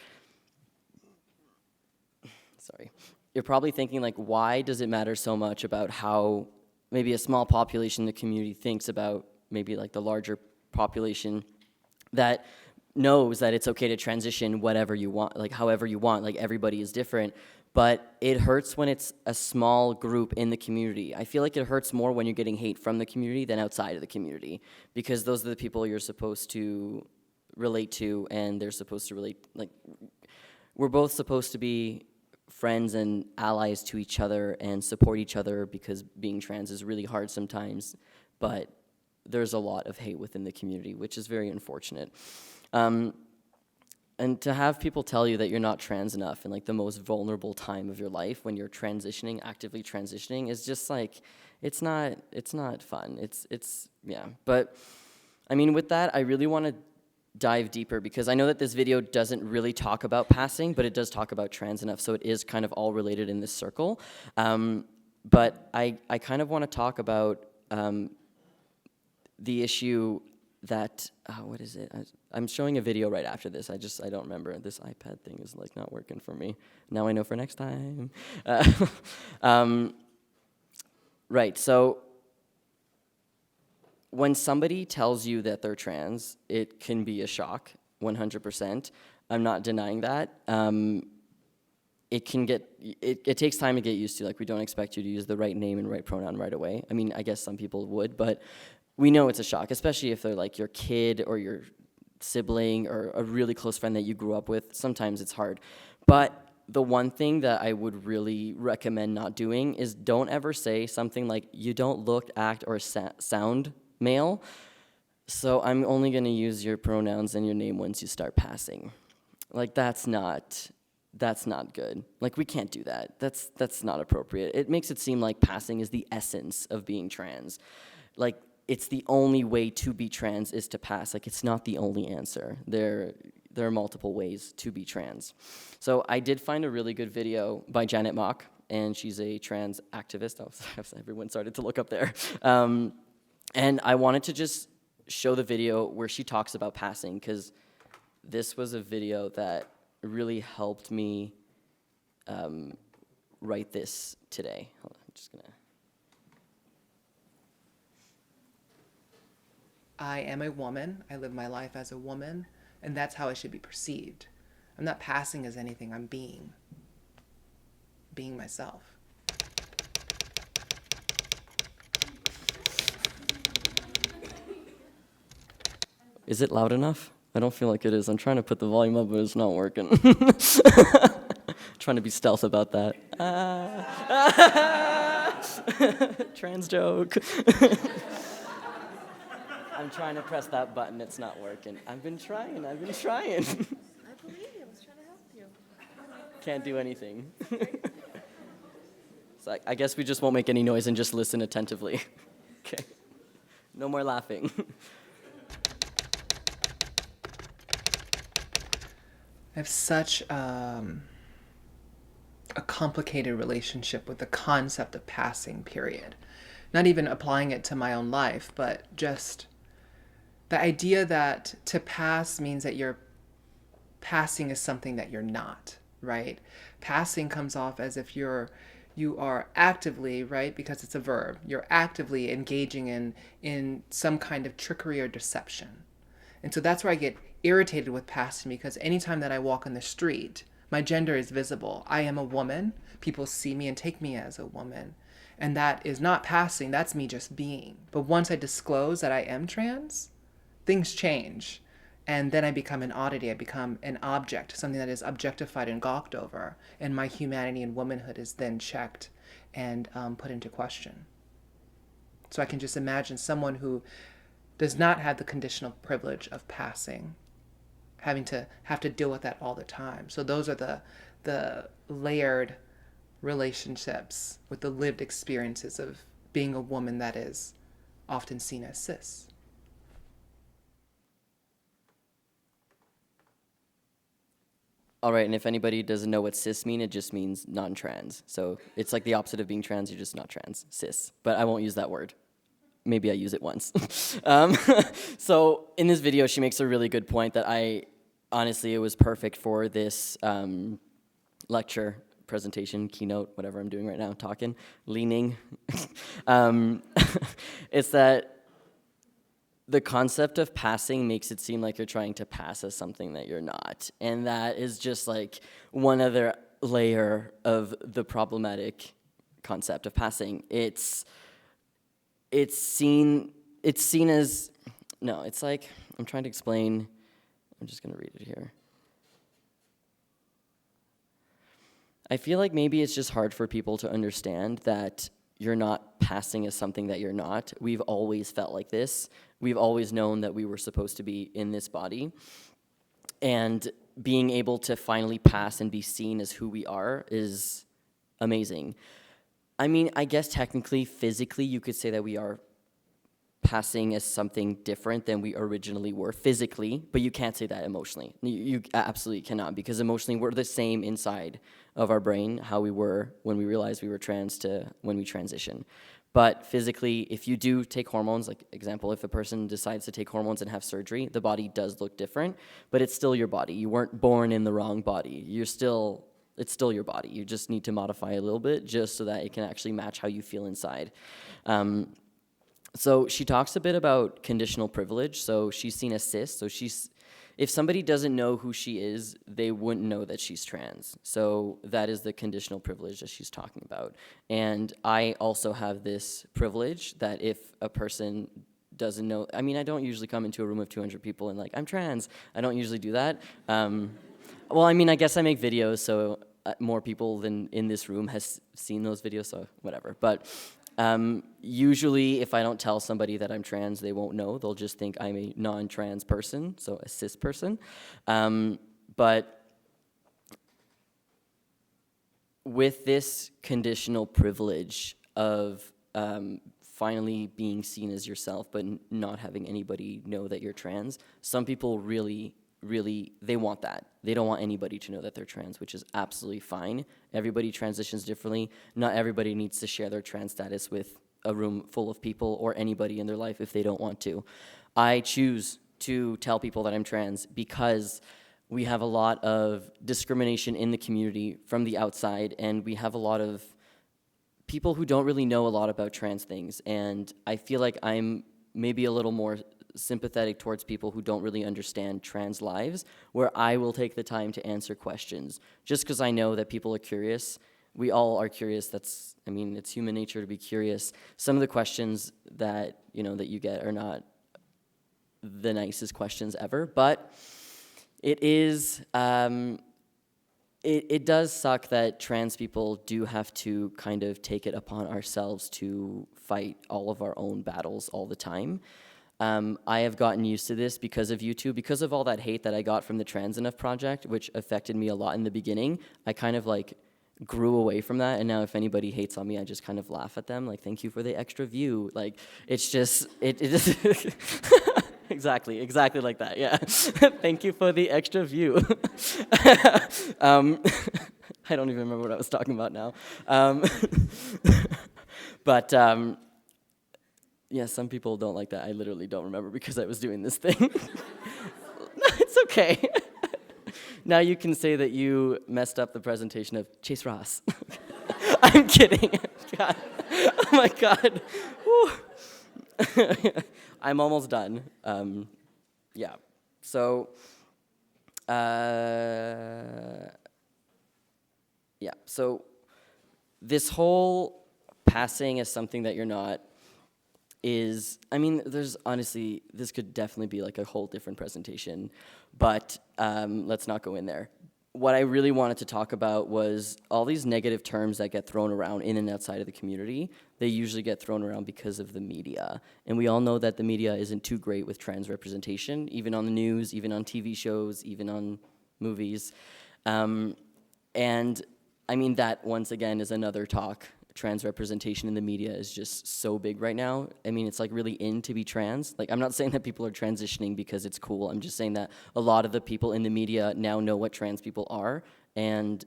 sorry, you're probably thinking like, why does it matter so much about how maybe a small population in the community thinks about maybe like the larger population that knows that it's okay to transition whatever you want, like however you want, like everybody is different, but it hurts when it's a small group in the community. I feel like it hurts more when you're getting hate from the community than outside of the community, because those are the people you're supposed to relate to, and they're supposed to relate, like, we're both supposed to be friends and allies to each other and support each other, because being trans is really hard sometimes, but there's a lot of hate within the community, which is very unfortunate. And to have people tell you that you're not trans enough in like the most vulnerable time of your life when you're transitioning, actively transitioning, is just like, it's not fun. It's yeah. But I mean, with that, I really want to dive deeper, because I know that this video doesn't really talk about passing, but it does talk about trans enough, so it is kind of all related in this circle. But I kind of want to talk about the issue that, what is it? I'm showing a video right after this. I don't remember. This iPad thing is like not working for me. Now I know for next time. Right, so when somebody tells you that they're trans, it can be a shock, 100%. I'm not denying that. It takes time to get used to. Like, we don't expect you to use the right name and right pronoun right away. I mean, I guess some people would, but we know it's a shock, especially if they're like your kid or your sibling or a really close friend that you grew up with. Sometimes it's hard. But the one thing that I would really recommend not doing is don't ever say something like, you don't look, act, or sound male, so I'm only going to use your pronouns and your name once you start passing. Like, that's not good. Like, we can't do that. That's not appropriate. It makes it seem like passing is the essence of being trans. Like, it's the only way to be trans is to pass. Like, it's not the only answer. There are multiple ways to be trans. So I did find a really good video by Janet Mock, and she's a trans activist. Oh, everyone started to look up there. And I wanted to just show the video where she talks about passing, because this was a video that really helped me write this today. Hold on, I'm just gonna. I am a woman. I live my life as a woman, and that's how I should be perceived. I'm not passing as anything. I'm being myself. Is it loud enough? I don't feel like it is. I'm trying to put the volume up, but it's not working. Trying to be stealth about that. Trans joke. I'm trying to press that button. It's not working. I've been trying. I believe you. I was trying to help you. Can't do anything. So I guess we just won't make any noise and just listen attentively. Okay. No more laughing. I have such a complicated relationship with the concept of passing, period. Not even applying it to my own life, but just the idea that to pass means that you're passing is something that you're not, right? Passing comes off as if you are actively, right, because it's a verb, you're actively engaging in some kind of trickery or deception. And so that's where I get irritated with passing, because anytime that I walk on the street, my gender is visible. I am a woman. People see me and take me as a woman. And that is not passing. That's me just being. But once I disclose that I am trans, things change. And then I become an oddity. I become an object, something that is objectified and gawked over. And my humanity and womanhood is then checked and put into question. So I can just imagine someone who does not have the conditional privilege of passing having to deal with that all the time. So those are the layered relationships with the lived experiences of being a woman that is often seen as cis. All right, and if anybody doesn't know what cis mean, it just means non-trans. So it's like the opposite of being trans, you're just not trans, cis. But I won't use that word. Maybe I use it once. So in this video, she makes a really good point that honestly, it was perfect for this lecture, presentation, keynote, whatever I'm doing right now, leaning. It's that the concept of passing makes it seem like you're trying to pass as something that you're not. And that is just like one other layer of the problematic concept of passing. It's seen as, no, it's like, I'm trying to explain, I'm just gonna read it here. I feel like maybe it's just hard for people to understand that you're not passing as something that you're not. We've always felt like this. We've always known that we were supposed to be in this body. And being able to finally pass and be seen as who we are is amazing. I mean, I guess technically, physically, you could say that we are passing as something different than we originally were physically, but you can't say that emotionally. You absolutely cannot, because emotionally we're the same inside of our brain, how we were when we realized we were trans to when we transition. But physically, if you do take hormones, like example, if a person decides to take hormones and have surgery, the body does look different, but it's still your body. You weren't born in the wrong body. It's still your body. You just need to modify a little bit just so that it can actually match how you feel inside. So she talks a bit about conditional privilege. So she's seen as cis. So if somebody doesn't know who she is, they wouldn't know that she's trans. So that is the conditional privilege that she's talking about. And I also have this privilege that if a person doesn't know, I mean, I don't usually come into a room of 200 people and like, I'm trans. I don't usually do that. Well, I mean, I guess I make videos, so more people than in this room has seen those videos, so whatever. But Usually, if I don't tell somebody that I'm trans, they won't know. They'll just think I'm a non-trans person, so a cis person. But with this conditional privilege of finally being seen as yourself, but not having anybody know that you're trans, some people really, they want that. They don't want anybody to know that they're trans, which is absolutely fine. Everybody transitions differently. Not everybody needs to share their trans status with a room full of people or anybody in their life if they don't want to. I choose to tell people that I'm trans because we have a lot of discrimination in the community from the outside, and we have a lot of people who don't really know a lot about trans things, and I feel like I'm maybe a little more sympathetic towards people who don't really understand trans lives, where I will take the time to answer questions. Just because I know that people are curious. We all are curious. It's human nature to be curious. Some of the questions that, that you get are not the nicest questions ever, but it is, it does suck that trans people do have to kind of take it upon ourselves to fight all of our own battles all the time. I have gotten used to this because of YouTube, because of all that hate that I got from the Trans Enough project, which affected me a lot in the beginning. I kind of grew away from that, and now if anybody hates on me, I just kind of laugh at them, thank you for the extra view. It's just, it just, exactly like that, yeah. Thank you for the extra view. I don't even remember what I was talking about now. But, yeah, some people don't like that. I literally don't remember because I was doing this thing. No, it's okay. Now you can say that you messed up the presentation of Chase Ross. I'm kidding. God. Oh my God. I'm almost done. Yeah. So, yeah. So this whole passing as something that you're not is, there's honestly, this could definitely be a whole different presentation, but let's not go in there. What I really wanted to talk about was all these negative terms that get thrown around in and outside of the community. They usually get thrown around because of the media. And we all know that the media isn't too great with trans representation, even on the news, even on TV shows, even on movies. And that, once again, is another talk. Trans representation in the media is just so big right now. It's really in to be trans. I'm not saying that people are transitioning because it's cool. I'm just saying that a lot of the people in the media now know what trans people are and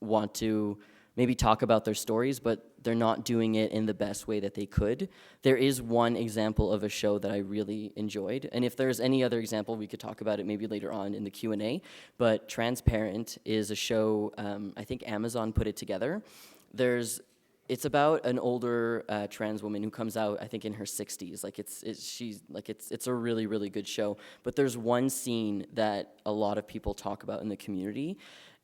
want to maybe talk about their stories, but they're not doing it in the best way that they could. There is one example of a show that I really enjoyed, and if there's any other example, we could talk about it maybe later on in the Q&A, but Transparent is a show, I think Amazon put it together. It's about an older trans woman who comes out, I think, in her 60s. It's a really, really good show. But there's one scene that a lot of people talk about in the community,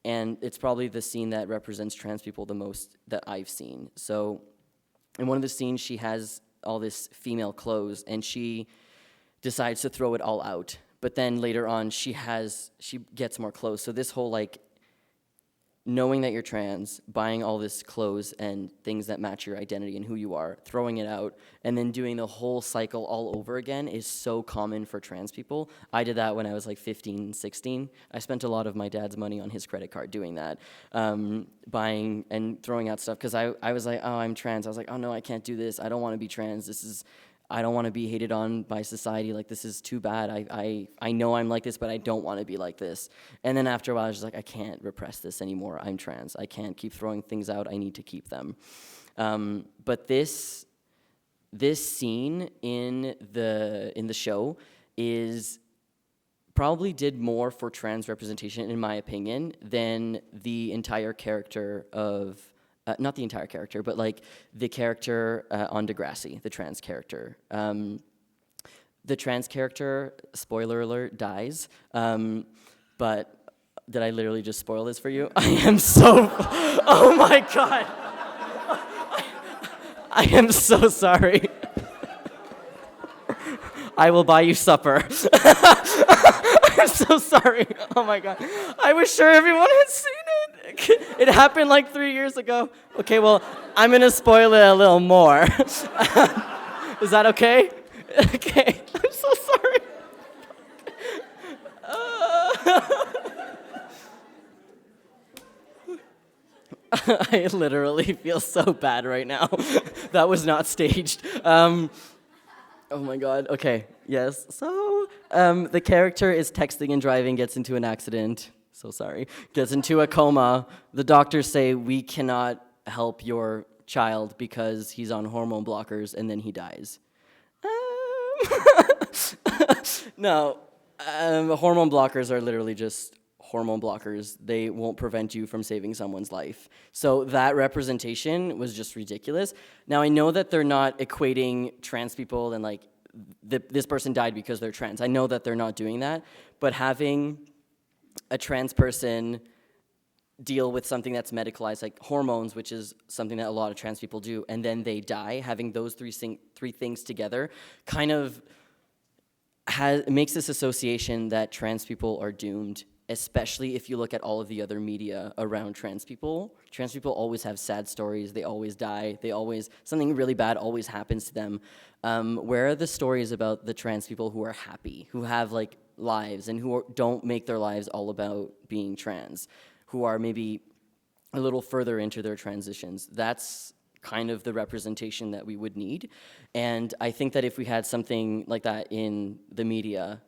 and it's probably the scene that represents trans people the most that I've seen. So, in one of the scenes, she has all this female clothes, and she decides to throw it all out. But then later on, she gets more clothes. So this whole knowing that you're trans, buying all this clothes and things that match your identity and who you are, throwing it out, and then doing the whole cycle all over again is so common for trans people. I did that when I was 15, 16. I spent a lot of my dad's money on his credit card doing that, buying and throwing out stuff, because I was oh, I'm trans. I was oh no, I can't do this. I don't want to be trans. I don't want to be hated on by society. This is too bad. I know I'm like this, but I don't want to be like this. And then after a while, I was just I can't repress this anymore. I'm trans. I can't keep throwing things out. I need to keep them. But this scene in the show probably did more for trans representation, in my opinion, than the entire character of. Not the entire character, but the character on Degrassi, the trans character. The trans character, spoiler alert, dies. But did I literally just spoil this for you? I am so, oh my God. I am so sorry. I will buy you supper. I'm so sorry. Oh my God. I was sure everyone had seen it. It happened like 3 years ago. Okay, well, I'm gonna spoil it a little more. Is that okay? Okay, I'm so sorry. I literally feel so bad right now. That was not staged. Oh my god. Okay. Yes. So the character is texting and driving, gets into an accident. So sorry. Gets into a coma. The doctors say we cannot help your child because he's on hormone blockers, and then he dies. No. Hormone blockers are literally just hormone blockers. They won't prevent you from saving someone's life. So that representation was just ridiculous. Now, I know that they're not equating trans people and like this person died because they're trans. I know that they're not doing that, but having a trans person deal with something that's medicalized, like hormones, which is something that a lot of trans people do, and then they die, having those three things together kind of makes this association that trans people are doomed, especially if you look at all of the other media around trans people. Trans people always have sad stories, they always die, something really bad always happens to them. Where are the stories about the trans people who are happy, who have like lives, and who don't make their lives all about being trans, who are maybe a little further into their transitions? That's kind of the representation that we would need. And I think that if we had something like that in the media,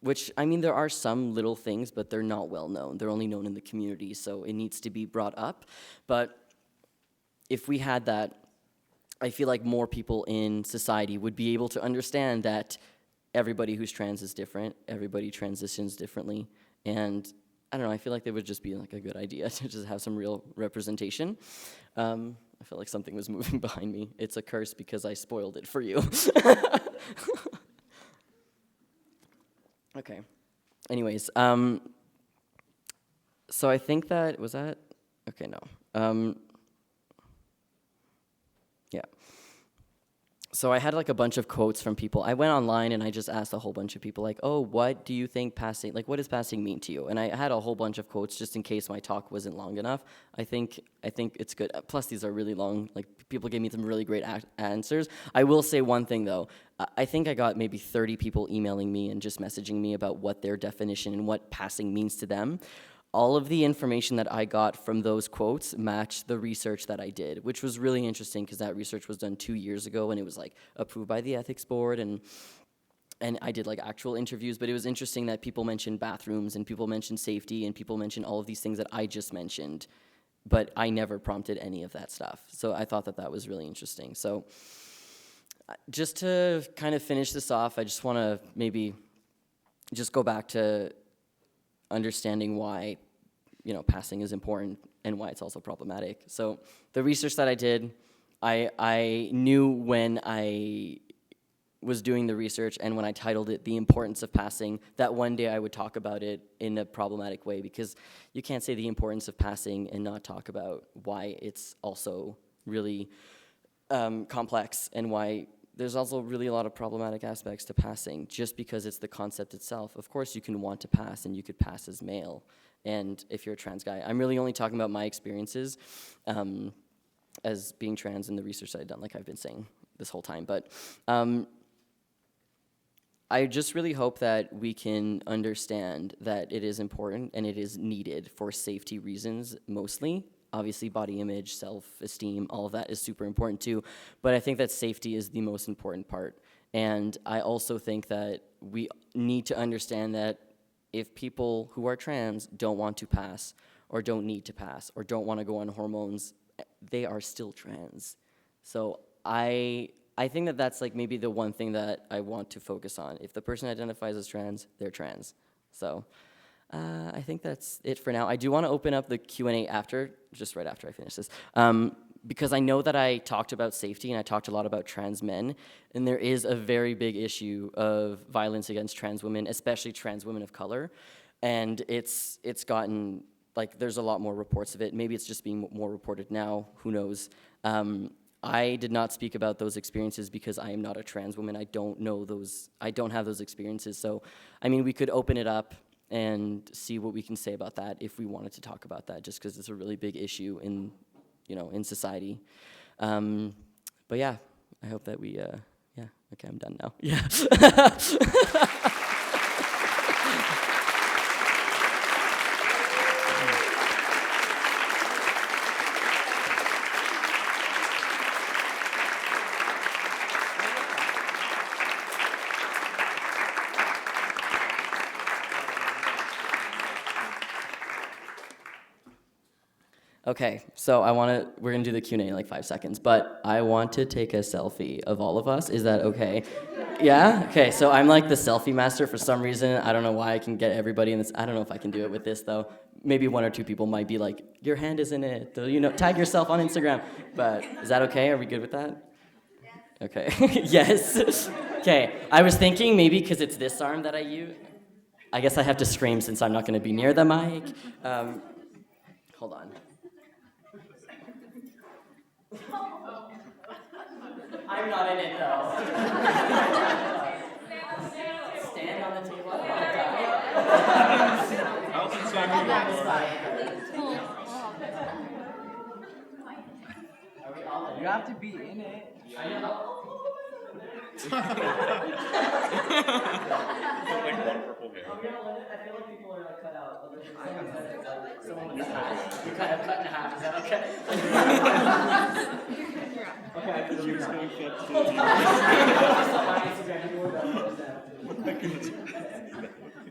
which, I mean, there are some little things, but they're not well known. They're only known in the community, so it needs to be brought up. But if we had that, I feel like more people in society would be able to understand that everybody who's trans is different, everybody transitions differently, and I don't know, I feel like they would just be like a good idea to just have some real representation. I feel like something was moving behind me. It's a curse because I spoiled it for you. Okay. Anyways, so I think that, was that? Okay, no. Yeah. So I had like a bunch of quotes from people. I went online and I just asked a whole bunch of people like, oh, what do you think passing, like what does passing mean to you? And I had a whole bunch of quotes just in case my talk wasn't long enough. I think it's good. Plus these are really long, like people gave me some really great answers. I will say one thing though. I think I got maybe 30 people emailing me and just messaging me about what their definition and what passing means to them. All of the information that I got from those quotes matched the research that I did, which was really interesting because that research was done 2 years ago and it was like approved by the ethics board, and I did like actual interviews. But it was interesting that people mentioned bathrooms and people mentioned safety and people mentioned all of these things that I just mentioned, but I never prompted any of that stuff. So I thought that that was really interesting. So just to kind of finish this off, I just want to maybe just go back to understanding why, you know, passing is important and why it's also problematic. So the research that I did, I knew when I was doing the research and when I titled it The Importance of Passing, that one day I would talk about it in a problematic way, because you can't say the importance of passing and not talk about why it's also really complex and why there's also really a lot of problematic aspects to passing just because it's the concept itself. Of course you can want to pass and you could pass as male, and if you're a trans guy. I'm really only talking about my experiences as being trans in the research that I've done, like I've been saying this whole time. But I just really hope that we can understand that it is important and it is needed for safety reasons mostly. Obviously, body image, self-esteem, all of that is super important too. But I think that safety is the most important part. And I also think that we need to understand that if people who are trans don't want to pass or don't need to pass or don't want to go on hormones, they are still trans. So I think that that's like maybe the one thing that I want to focus on. If the person identifies as trans, they're trans. So I think that's it for now. I do want to open up the Q&A after, just right after I finish this, because I know that I talked about safety and I talked a lot about trans men, and there is a very big issue of violence against trans women, especially trans women of color, and it's gotten, like, there's a lot more reports of it. Maybe it's just being more reported now, who knows. I did not speak about those experiences because I am not a trans woman. I don't know those, I don't have those experiences. So, I mean, we could open it up and see what we can say about that if we wanted to talk about that, just because it's a really big issue in, in society. But yeah, I hope that we, yeah, okay, I'm done now. Yeah. Okay, so we're gonna do the Q&A in like 5 seconds, but I want to take a selfie of all of us. Is that okay? Yeah? Okay, so I'm like the selfie master for some reason. I don't know why I can get everybody in this. I don't know if I can do it with this though. Maybe 1 or 2 people might be like, your hand is in it, tag yourself on Instagram. But is that okay? Are we good with that? Okay, yes. Okay, I was thinking maybe because it's this arm that I use, I guess I have to scream since I'm not gonna be near the mic. Hold on. I'm not in it though. Stand on the table. You have to be in it. I know. Like one purple hair. I feel like people are like cut out. Someone with a hat. You're kind of cut in half. Is that okay? Okay.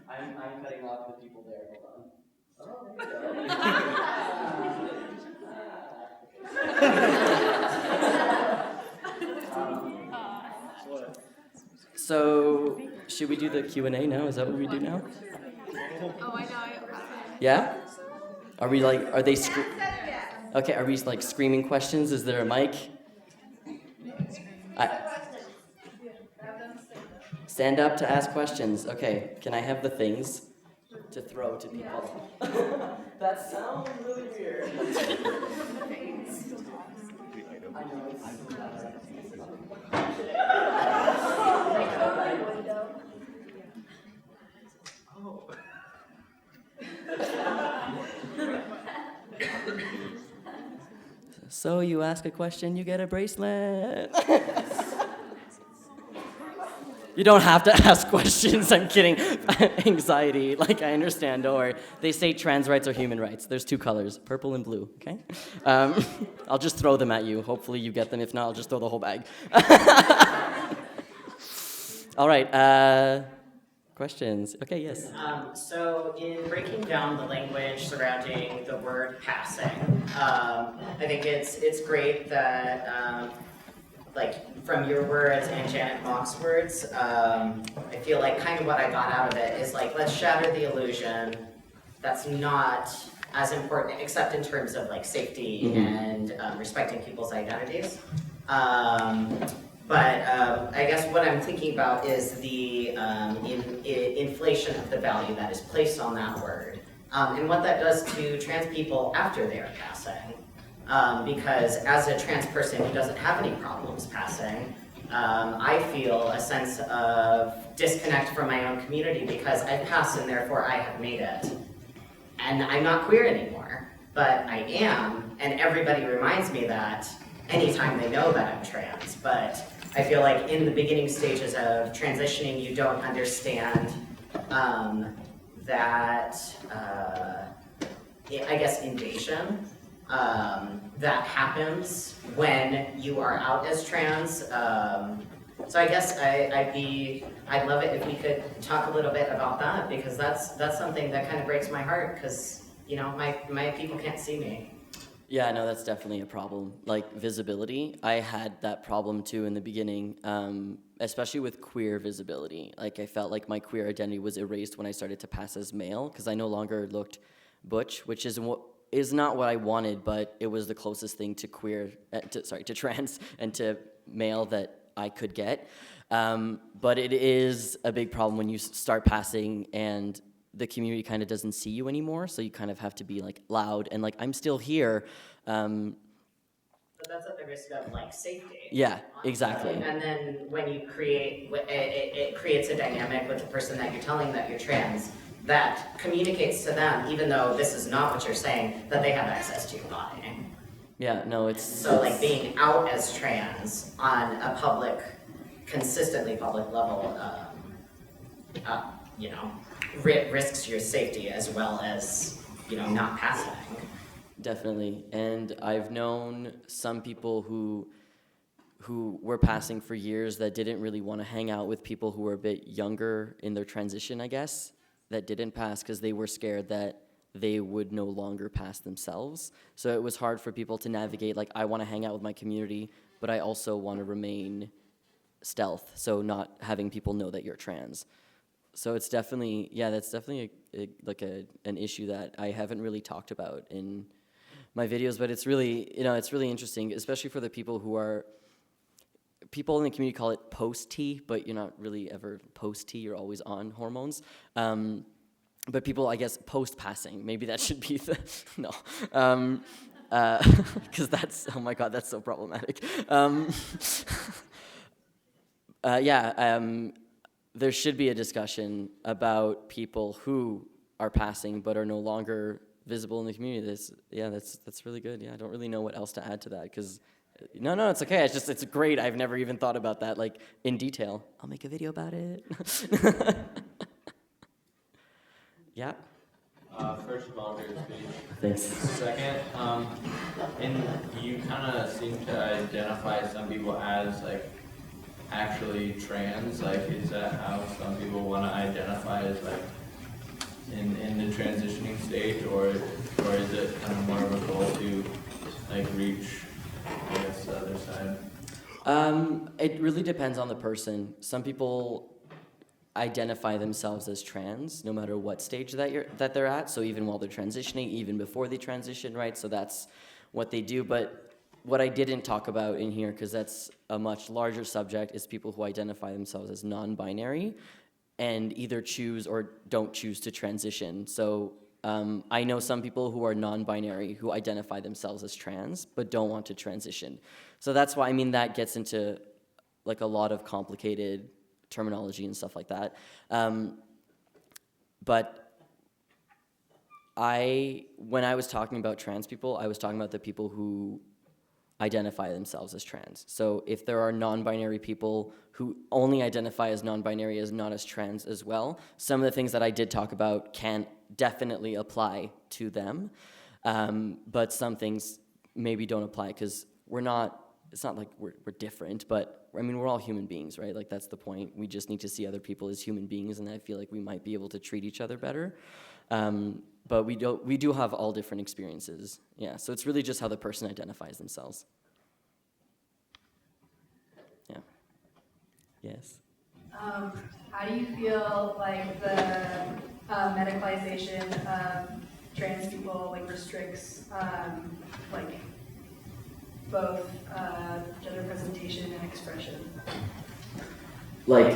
I'm cutting off the people there. Hold on. So, should we do the Q&A now? Is that what we do now? Oh, I know. Yeah? Are they okay, are we like screaming questions? Is there a mic? Stand up to ask questions. Okay, can I have the things to throw to people? That sounds really weird. So you ask a question, you get a bracelet. You don't have to ask questions, I'm kidding. Anxiety, like I understand, don't worry. They say trans rights are human rights. There's 2 colors, purple and blue, okay? I'll just throw them at you. Hopefully you get them. If not, I'll just throw the whole bag. All right, questions? Okay, yes. So in breaking down the language surrounding the word passing, I think it's great that like from your words and Janet Mock's words, I feel like kind of what I got out of it is like, let's shatter the illusion. That's not as important, except in terms of like safety and respecting people's identities. But I guess what I'm thinking about is the inflation of the value that is placed on that word, and what that does to trans people after they are passing. Because as a trans person who doesn't have any problems passing, I feel a sense of disconnect from my own community because I've passed and therefore I have made it. And I'm not queer anymore, but I am, and everybody reminds me that anytime they know that I'm trans. But I feel like in the beginning stages of transitioning, you don't understand that, I guess, invasion that happens when you are out as trans. So I guess I'd love it if we could talk a little bit about that, because that's something that kind of breaks my heart, because my people can't see me. Yeah, no, that's definitely a problem. Like visibility, I had that problem too in the beginning, especially with queer visibility. Like I felt like my queer identity was erased when I started to pass as male, because I no longer looked butch, which is not what I wanted, but it was the closest thing to to trans and to male that I could get. But it is a big problem when you start passing and the community kind of doesn't see you anymore, so you kind of have to be like loud and like, I'm still here. But that's at the risk of like safety. Yeah, exactly. And then when you create, it creates a dynamic with the person that you're telling that you're trans, that communicates to them, even though this is not what you're saying, that they have access to your body. Yeah, no, it's... So like being out as trans on a public, consistently public level, you know, risks your safety as well as, you know, not passing. Definitely. And I've known some people who were passing for years that didn't really want to hang out with people who were a bit younger in their transition, I guess, that didn't pass because they were scared that they would no longer pass themselves. So it was hard for people to navigate, like, I want to hang out with my community, but I also want to remain stealth, so not having people know that you're trans. So it's definitely, yeah, that's definitely an issue that I haven't really talked about in my videos, but it's really, you know, it's really interesting, especially for the people who are, people in the community call it post-T, but you're not really ever post-T, you're always on hormones. But people, I guess, post-passing, maybe that should be the, no. Because that's, oh my God, that's so problematic. There should be a discussion about people who are passing but are no longer visible in the community. That's really good. Yeah, I don't really know what else to add to that because, no, it's okay. It's great. I've never even thought about that like in detail. I'll make a video about it. Yeah. First of all, great speech. Thanks. Second, and you kind of seem to identify some people as like actually trans. Like, is that how some people want to identify as like in the transitioning stage, or is it kind of more of a goal to like reach, I guess, the other side? It really depends on the person. Some people identify themselves as trans no matter what stage that they're at, so even while they're transitioning, even before they transition, right? So that's what they do. But what I didn't talk about in here, because that's a much larger subject, is people who identify themselves as non-binary and either choose or don't choose to transition. So I know some people who are non-binary who identify themselves as trans but don't want to transition. So that's why, I mean, that gets into like a lot of complicated terminology and stuff like that. But when I was talking about trans people, I was talking about the people who identify themselves as trans. So if there are non-binary people who only identify as non-binary as not as trans as well, some of the things that I did talk about can definitely apply to them, but some things maybe don't apply because it's not like we're different, but I mean, we're all human beings, right? Like, that's the point. We just need to see other people as human beings, and I feel like we might be able to treat each other better. But we do have all different experiences. Yeah, so it's really just how the person identifies themselves. Yeah. Yes. How do you feel like the medicalization of trans people like restricts like both gender presentation and expression? Like,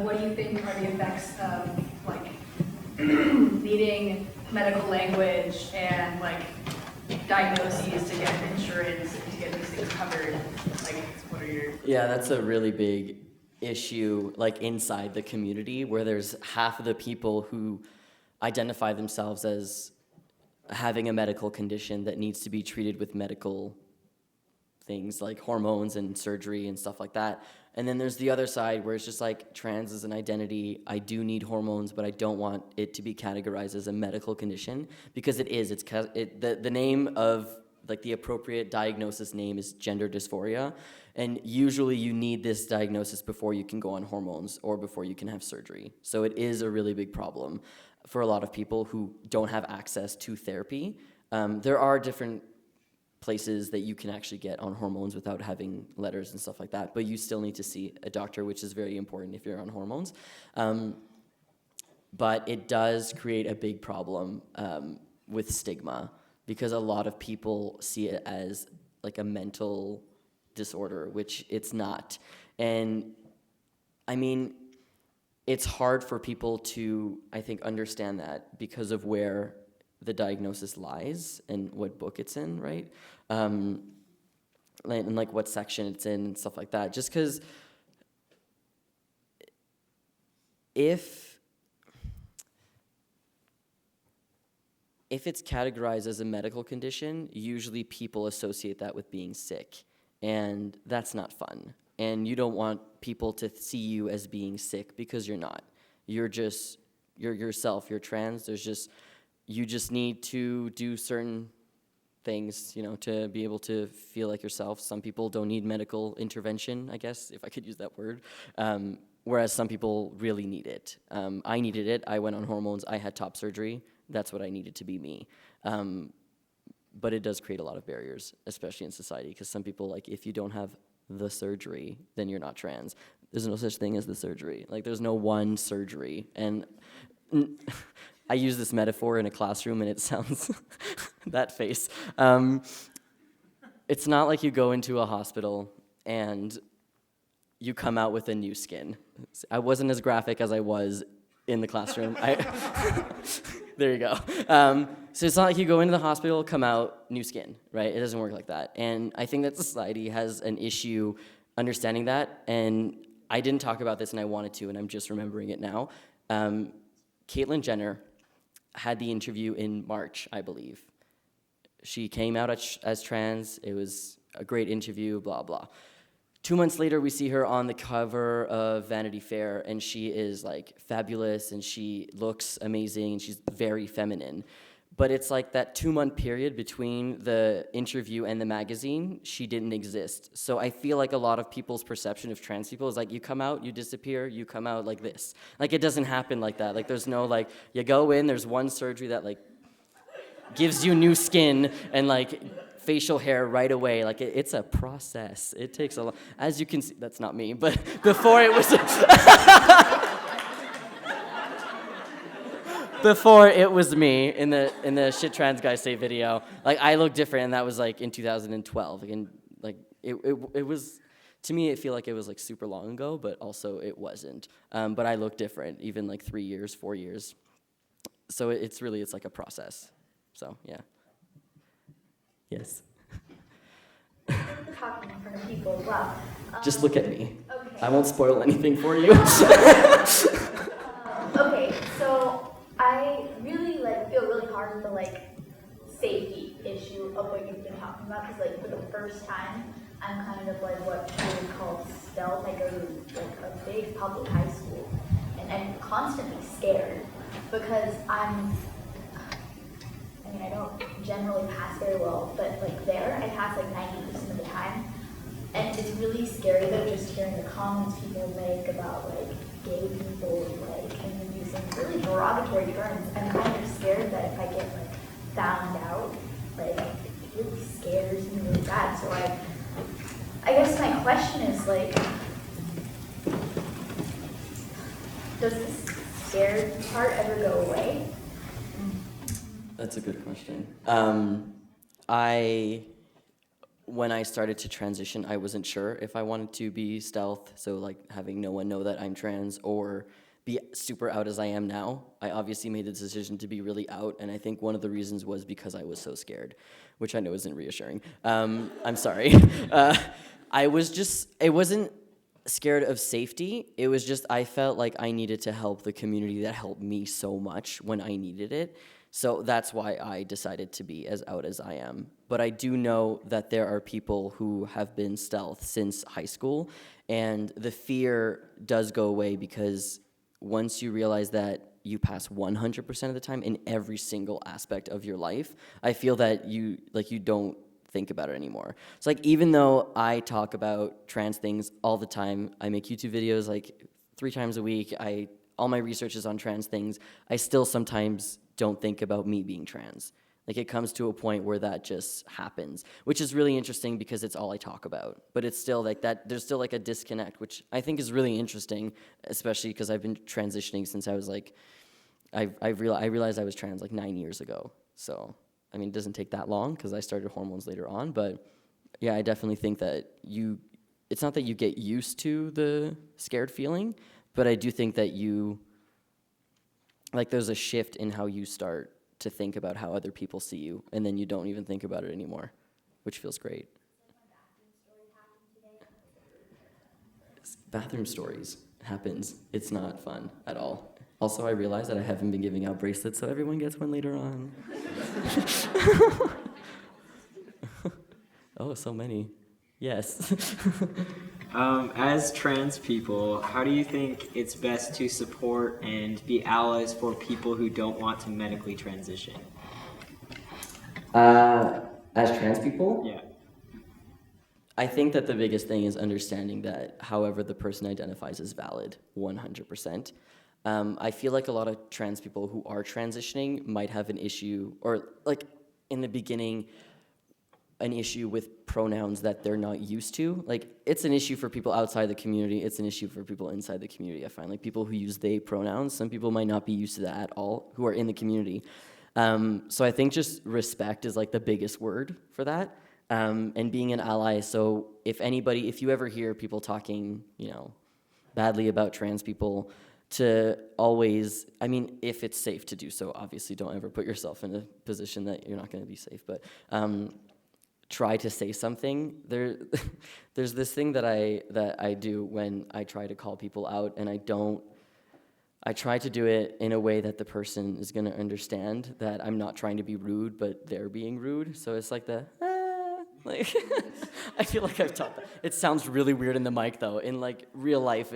what do you think are the effects of like needing medical language and like diagnoses to get insurance to get these things covered? Like, what are your... Yeah, that's a really big issue, like inside the community, where there's half of the people who identify themselves as having a medical condition that needs to be treated with medical things like hormones and surgery and stuff like that. And then there's the other side where it's just like, trans is an identity. I do need hormones, but I don't want it to be categorized as a medical condition, because it is. The name of, like, the appropriate diagnosis name is gender dysphoria. And usually you need this diagnosis before you can go on hormones or before you can have surgery. So it is a really big problem for a lot of people who don't have access to therapy. There are different places that you can actually get on hormones without having letters and stuff like that, but you still need to see a doctor, which is very important if you're on hormones. But it does create a big problem with stigma, because a lot of people see it as like a mental disorder, which it's not. And I mean, it's hard for people to, I think, understand that because of where the diagnosis lies and what book it's in, right? And like what section it's in and stuff like that. Just because if it's categorized as a medical condition, usually people associate that with being sick, and that's not fun. And you don't want people to see you as being sick, because you're not. You're yourself, you're trans, you just need to do certain things, to be able to feel like yourself. Some people don't need medical intervention, I guess, if I could use that word, whereas some people really need it. I needed it. I went on hormones. I had top surgery. That's what I needed to be me. But it does create a lot of barriers, especially in society, because some people, if you don't have the surgery, then you're not trans. There's no such thing as the surgery. There's no one surgery. And I use this metaphor in a classroom, and it sounds, that face. It's not like you go into a hospital and you come out with a new skin. I wasn't as graphic as I was in the classroom. There you go. So it's not like you go into the hospital, come out, new skin, right? It doesn't work like that. And I think that society has an issue understanding that. And I didn't talk about this, and I wanted to, and I'm just remembering it now. Caitlyn Jenner had the interview in March, I believe. She came out as trans. It was a great interview, blah, blah. 2 months later, we see her on the cover of Vanity Fair, and she is fabulous, and she looks amazing, and she's very feminine. But it's that 2-month period between the interview and the magazine, she didn't exist. So I feel like a lot of people's perception of trans people is you come out, you disappear, you come out like this. It doesn't happen like that. There's no you go in, there's one surgery that gives you new skin and facial hair right away. It's a process. It takes a lot. As you can see, that's not me, but before it was before it was me in the Shit Trans Guys Say video. I look different, and that was in 2012. And it was, to me, it feel like it was super long ago, but also it wasn't. But I look different, even 3 years, 4 years. So it's a process. So yeah. Yes. Talking in front of people as well. Just look at me. Okay. I won't spoil anything for you. Okay, so I really feel really hard with the safety issue of what you've been talking about, because for the first time I'm kind of what you would call stealth. I go to a big public high school, and I'm constantly scared because I don't generally pass very well, but there I pass 90% of the time. And it's really scary though, just hearing the comments people make about gay people and using really derogatory terms. I'm kind of scared that if I get found out, it really scares me really bad. So I guess my question is does this scared part ever go away? That's a good question. When I started to transition, I wasn't sure if I wanted to be stealth, so having no one know that I'm trans, or be super out as I am now. I obviously made the decision to be really out, and I think one of the reasons was because I was so scared, which I know isn't reassuring. I'm sorry. It wasn't scared of safety. It was just I felt like I needed to help the community that helped me so much when I needed it. So that's why I decided to be as out as I am. But I do know that there are people who have been stealth since high school, and the fear does go away because once you realize that you pass 100% of the time in every single aspect of your life, I feel that you don't think about it anymore. So even though I talk about trans things all the time, I make YouTube videos 3 times a week, all my research is on trans things, I still sometimes don't think about me being trans. It comes to a point where that just happens, which is really interesting because it's all I talk about. But it's still that, there's still a disconnect, which I think is really interesting, especially because I've been transitioning since I was I realized I was trans 9 years ago. So, it doesn't take that long because I started hormones later on. But yeah, I definitely think that it's not that you get used to the scared feeling, but I do think that there's a shift in how you start to think about how other people see you, and then you don't even think about it anymore, which feels great. Bathroom stories happens. It's not fun at all. Also, I realized that I haven't been giving out bracelets, so everyone gets one later on. Oh, so many. Yes. As trans people, how do you think it's best to support and be allies for people who don't want to medically transition? As trans people? Yeah. I think that the biggest thing is understanding that however the person identifies is valid, 100%. I feel like a lot of trans people who are transitioning might have an issue, or like in the beginning, an issue with pronouns that they're not used to. Like, it's an issue for people outside the community, it's an issue for people inside the community, I find. Like, people who use they pronouns, some people might not be used to that at all, who are in the community. So I think just respect is like the biggest word for that. And being an ally, so if you ever hear people talking, badly about trans people, to always, if it's safe to do so, obviously don't ever put yourself in a position that you're not going to be safe, but try to say something. There's this thing that I do when I try to call people out, and I try to do it in a way that the person is going to understand that I'm not trying to be rude, but they're being rude. So it's like like, I feel like I've taught that. It sounds really weird in the mic, though. In like real life.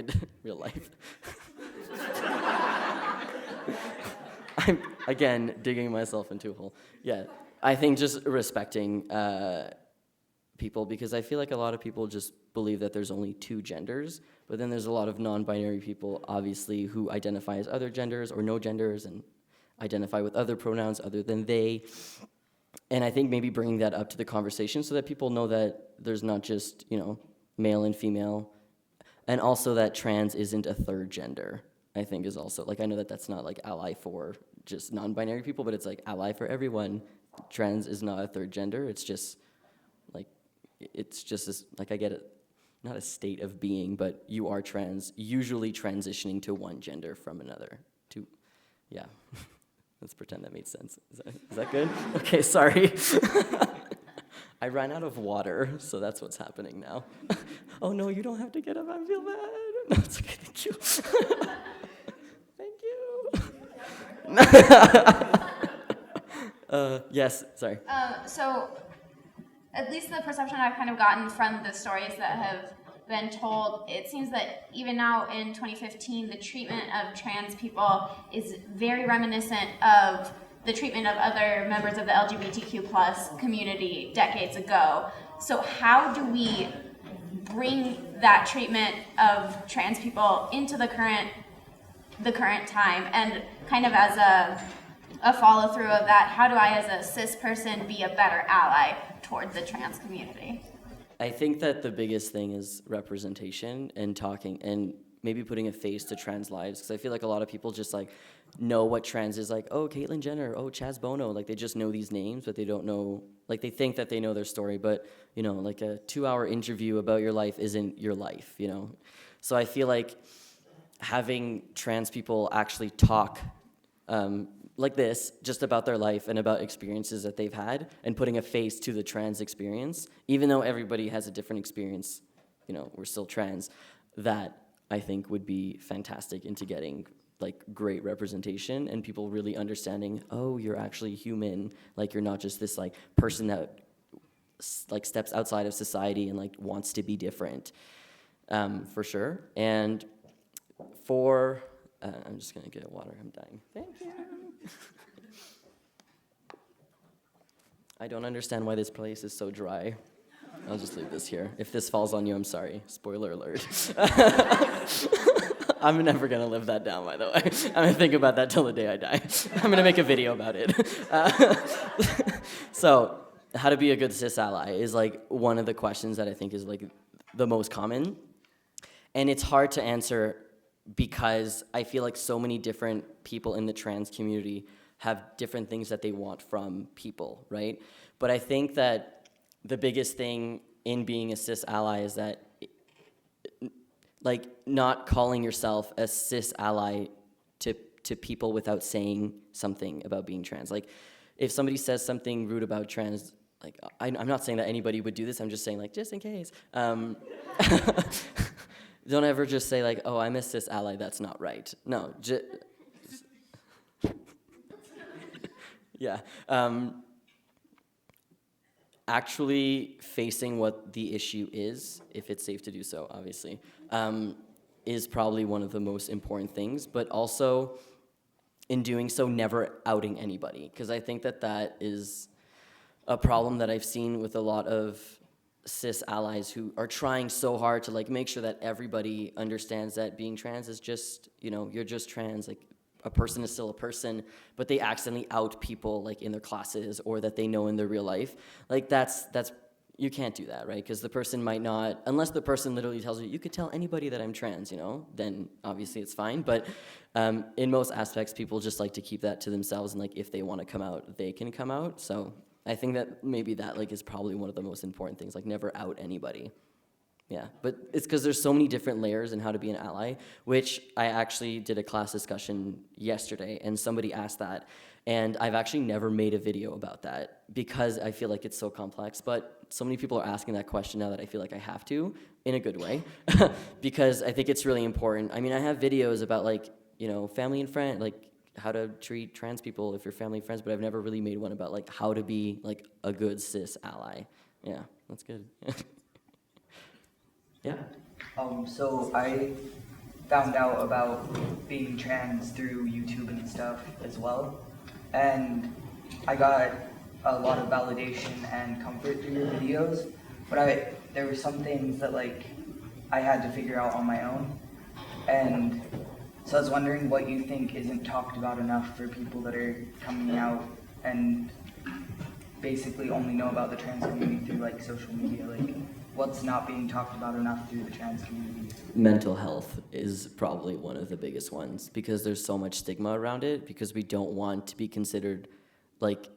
I'm, again, digging myself into a hole. Yeah, I think just respecting people, because I feel like a lot of people just believe that there's only two genders, but then there's a lot of non-binary people, obviously, who identify as other genders or no genders and identify with other pronouns other than they. And I think maybe bringing that up to the conversation so that people know that there's not just, male and female, and also that trans isn't a third gender, I think is also, like, I know that that's not like ally for just non-binary people, but it's like ally for everyone. Trans is not a third gender, it's just like, I get it, not a state of being, but you are usually transitioning to one gender from another. Yeah. Let's pretend that made sense. Is that good? Okay, sorry. I ran out of water, so that's what's happening now. Oh no, you don't have to get up, I feel bad. No, it's okay, thank you. Thank you. Yes, sorry. So, at least the perception I've kind of gotten from the stories that have been told, it seems that even now in 2015, the treatment of trans people is very reminiscent of the treatment of other members of the LGBTQ plus community decades ago. So how do we bring that treatment of trans people into the current time? And kind of as a follow through of that, how do I as a cis person be a better ally toward the trans community? I think that the biggest thing is representation and talking and maybe putting a face to trans lives, because I feel like a lot of people just like know what trans is, like, oh, Caitlyn Jenner, oh, Chaz Bono, like they just know these names, but they don't know, like they think that they know their story, but like a 2-hour interview about your life isn't your life, So I feel like having trans people actually talk like this, just about their life and about experiences that they've had, and putting a face to the trans experience, even though everybody has a different experience, we're still trans, that I think would be fantastic into getting like great representation and people really understanding, oh, you're actually human, like you're not just this like person that like steps outside of society and like wants to be different, for sure. And I'm just gonna get water, I'm dying. Thank you. I don't understand why this place is so dry. I'll just leave this here. If this falls on you, I'm sorry. Spoiler alert. I'm never gonna live that down, by the way. I'm gonna think about that till the day I die. I'm gonna make a video about it. So, how to be a good cis ally is like one of the questions that I think is like the most common. And it's hard to answer because I feel like so many different people in the trans community have different things that they want from people, right? But I think that the biggest thing in being a cis ally is that, like, not calling yourself a cis ally to people without saying something about being trans. Like, if somebody says something rude about trans, like, I'm not saying that anybody would do this, I'm just saying, like, just in case. Don't ever just say, like, oh, I'm a cis ally, that's not right. No, Yeah. Actually facing what the issue is, if it's safe to do so, obviously, is probably one of the most important things, but also in doing so, never outing anybody, because I think that that is a problem that I've seen with a lot of cis allies who are trying so hard to like make sure that everybody understands that being trans is just, you know, you're just trans, like a person is still a person, but they accidentally out people like in their classes or that they know in their real life. Like that's you can't do that, right? Because the person might not, unless the person literally tells you could tell anybody that I'm trans, you know, then obviously it's fine. But in most aspects, people just like to keep that to themselves, and like if they want to come out, they can come out. So I think that maybe that like is probably one of the most important things, like never out anybody. Yeah, but it's because there's so many different layers in how to be an ally, which I actually did a class discussion yesterday, and somebody asked that, and I've actually never made a video about that because I feel like it's so complex, but so many people are asking that question now that I feel like I have to, in a good way, because I think it's really important. I mean, I have videos about like, you know, family and friend, like how to treat trans people if you're family and friends, but I've never really made one about like how to be like a good cis ally. Yeah, that's good. Yeah. So I found out about being trans through YouTube and stuff as well, and I got a lot of validation and comfort through your videos, but there were some things that like I had to figure out on my own, and so I was wondering what you think isn't talked about enough for people that are coming out and basically only know about the trans community through like social media, like what's not being talked about enough through the trans community? Mental health is probably one of the biggest ones because there's so much stigma around it, because we don't want to be considered like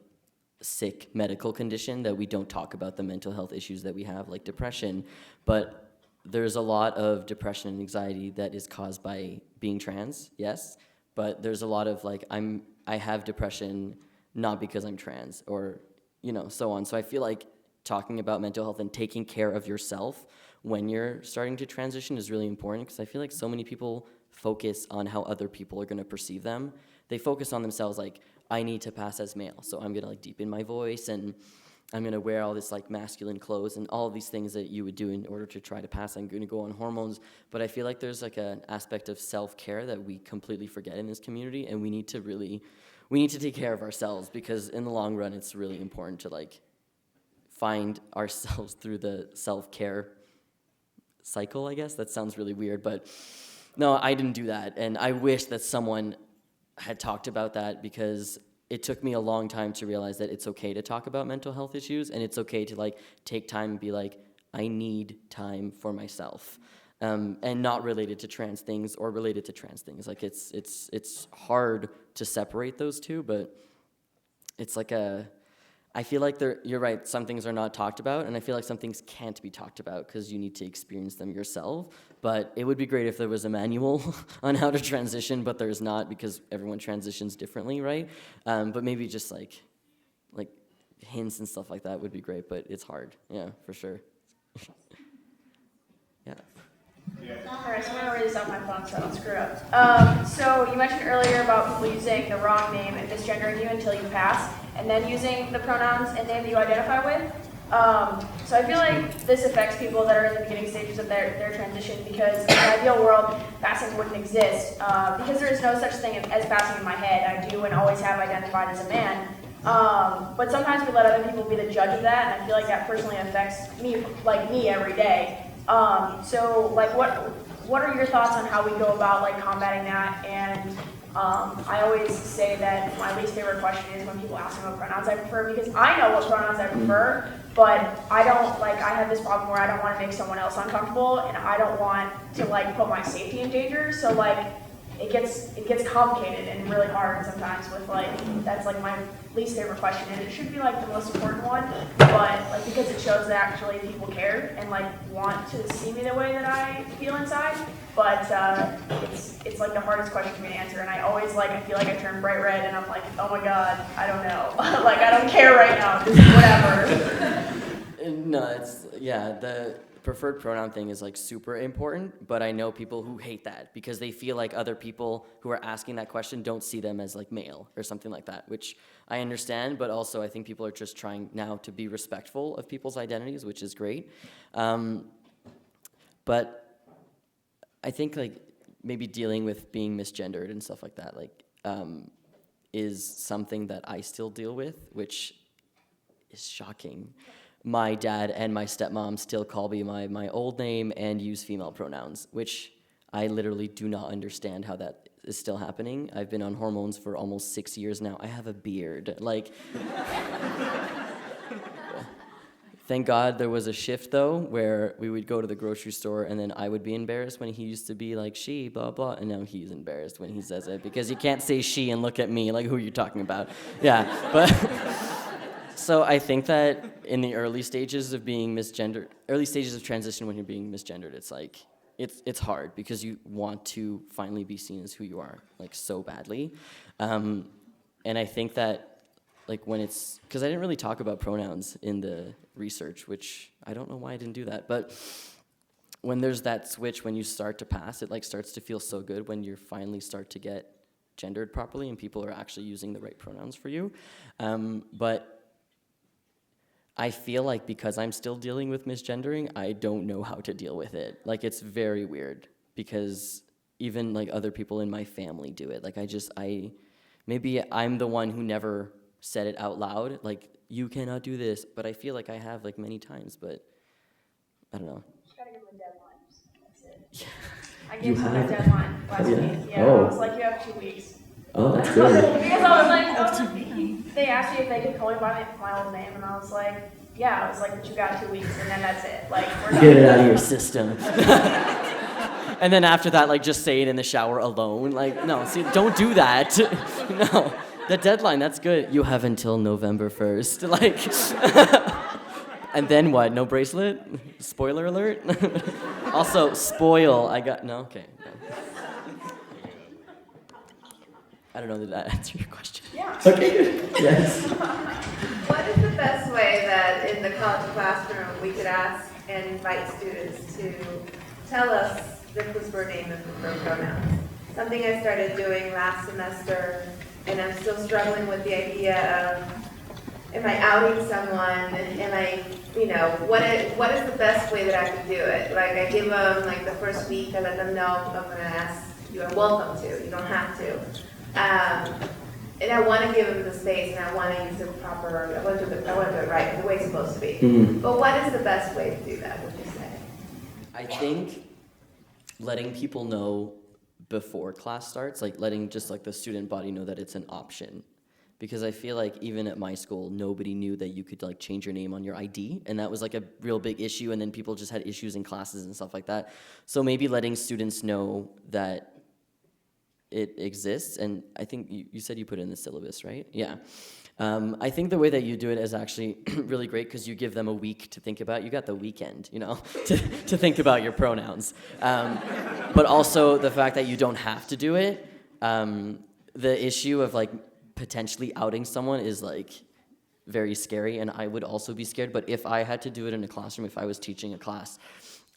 sick medical condition, that we don't talk about the mental health issues that we have, like depression. But there's a lot of depression and anxiety that is caused by being trans, yes, but there's a lot of like I have depression not because I'm trans, or you know, so on. So I feel like talking about mental health and taking care of yourself when you're starting to transition is really important, because I feel like so many people focus on how other people are going to perceive them. They focus on themselves like, I need to pass as male, so I'm going to like deepen my voice and I'm going to wear all this like masculine clothes and all of these things that you would do in order to try to pass. I'm going to go on hormones. But I feel like there's like an aspect of self-care that we completely forget in this community, and we need to take care of ourselves, because in the long run it's really important to like find ourselves through the self-care cycle, I guess. That sounds really weird, but no, I didn't do that. And I wish that someone had talked about that, because it took me a long time to realize that it's okay to talk about mental health issues, and it's okay to like take time and be like, I need time for myself. And not related to trans things or related to trans things. Like it's hard to separate those two, but it's like I feel like you're right, some things are not talked about, and I feel like some things can't be talked about because you need to experience them yourself. But it would be great if there was a manual on how to transition, but there's not, because everyone transitions differently, right? But maybe just like hints and stuff like that would be great, but it's hard, yeah, for sure. Yeah. Alright, so I'm gonna read this off my phone so I don't screw it up. So you mentioned earlier about people using the wrong name and misgendering you until you pass, and then using the pronouns and name that you identify with. So I feel like this affects people that are in the beginning stages of their transition, because in an ideal world, passing wouldn't exist. Because there is no such thing as passing in my head. I do and always have identified as a man. But sometimes we let other people be the judge of that, and I feel like that personally affects me every day. So like what are your thoughts on how we go about like combating that? And I always say that my least favorite question is when people ask me what pronouns I prefer, because I know what pronouns I prefer, but I have this problem where I don't want to make someone else uncomfortable, and I don't want to like put my safety in danger. So like it gets complicated and really hard sometimes with like, that's like my least favorite question, and it should be like the most important one, but like because it shows that actually people care and like want to see me the way that I feel inside. But it's like the hardest question for me to answer, and I always I feel like I turn bright red and I'm like, oh my god, I don't know. Like I don't care right now, just whatever. No, the preferred pronoun thing is like super important, but I know people who hate that because they feel like other people who are asking that question don't see them as like male or something like that, which I understand, but also I think people are just trying now to be respectful of people's identities, which is great. But I think like maybe dealing with being misgendered and stuff like that, like, is something that I still deal with, which is shocking. My dad and my stepmom still call me my old name and use female pronouns, which I literally do not understand how that is still happening. I've been on hormones for almost 6 years now. I have a beard. Like, thank God there was a shift, though, where we would go to the grocery store and then I would be embarrassed when he used to be like, she, blah, blah, and now he's embarrassed when he says it because you can't say she and look at me like, who are you talking about? Yeah, but so I think that in the early stages of being misgendered, early stages of transition when you're being misgendered, it's like, it's hard because you want to finally be seen as who you are, like, so badly. And I think that, like, when it's, because I didn't really talk about pronouns in the research, which I don't know why I didn't do that, but when there's that switch, when you start to pass, it, like, starts to feel so good when you finally start to get gendered properly and people are actually using the right pronouns for you. But I feel like because I'm still dealing with misgendering, I don't know how to deal with it. Like, it's very weird because even like other people in my family do it. Like, maybe I'm the one who never said it out loud, like, you cannot do this, but I feel like I have like many times, but I don't know. Just gotta give them a deadline. That's it. Yeah. I gave them a deadline last week. Yeah, Oh. I was like, you have 2 weeks. Oh, that's good. Because I was like, they asked me if they could call me by my old name, and I was like, yeah. I was like, but you got 2 weeks, and then that's it. Like, we're done. Get it out of your system. And then after that, like, just say it in the shower alone. Like, no, see, don't do that. No, the deadline, that's good. You have until November 1st. Like, and then what? No bracelet? Spoiler alert? Also, spoil. Okay. No. I don't know, did that answer your question? Yeah. Okay, yes. What is the best way that in the college classroom we could ask and invite students to tell us their preferred name and preferred pronouns? Something I started doing last semester, and I'm still struggling with the idea of, am I outing someone? Am I, what is the best way that I could do it? Like, I give them, like, the first week, I let them know I'm going to ask, you are welcome to, you don't have to. And I want to give them the space, and I want to use the proper, I want to do it right, the way it's supposed to be. Mm-hmm. But what is the best way to do that, would you say? I think letting people know before class starts, like letting just like the student body know that it's an option. Because I feel like even at my school, nobody knew that you could like change your name on your ID, and that was like a real big issue, and then people just had issues in classes and stuff like that. So maybe letting students know that it exists, and I think you said you put it in the syllabus, right? Yeah. I think the way that you do it is actually really great because you give them a week to think about. You got the weekend, to think about your pronouns. But also the fact that you don't have to do it. The issue of like potentially outing someone is like very scary, and I would also be scared. But if I had to do it in a classroom, if I was teaching a class,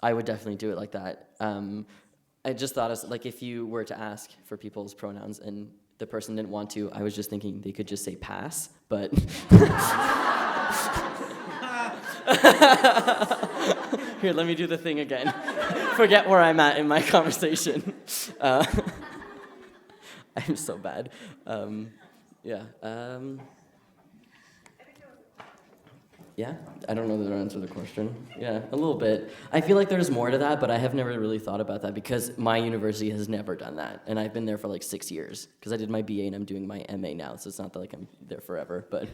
I would definitely do it like that. I just thought of, like, if you were to ask for people's pronouns and the person didn't want to, I was just thinking they could just say pass, but... Here, let me do the thing again. Forget where I'm at in my conversation. I'm so bad. Yeah, I don't know that answered the question. Yeah, a little bit. I feel like there's more to that, but I have never really thought about that because my university has never done that, and I've been there for like 6 years because I did my BA and I'm doing my MA now, so it's not that like I'm there forever, but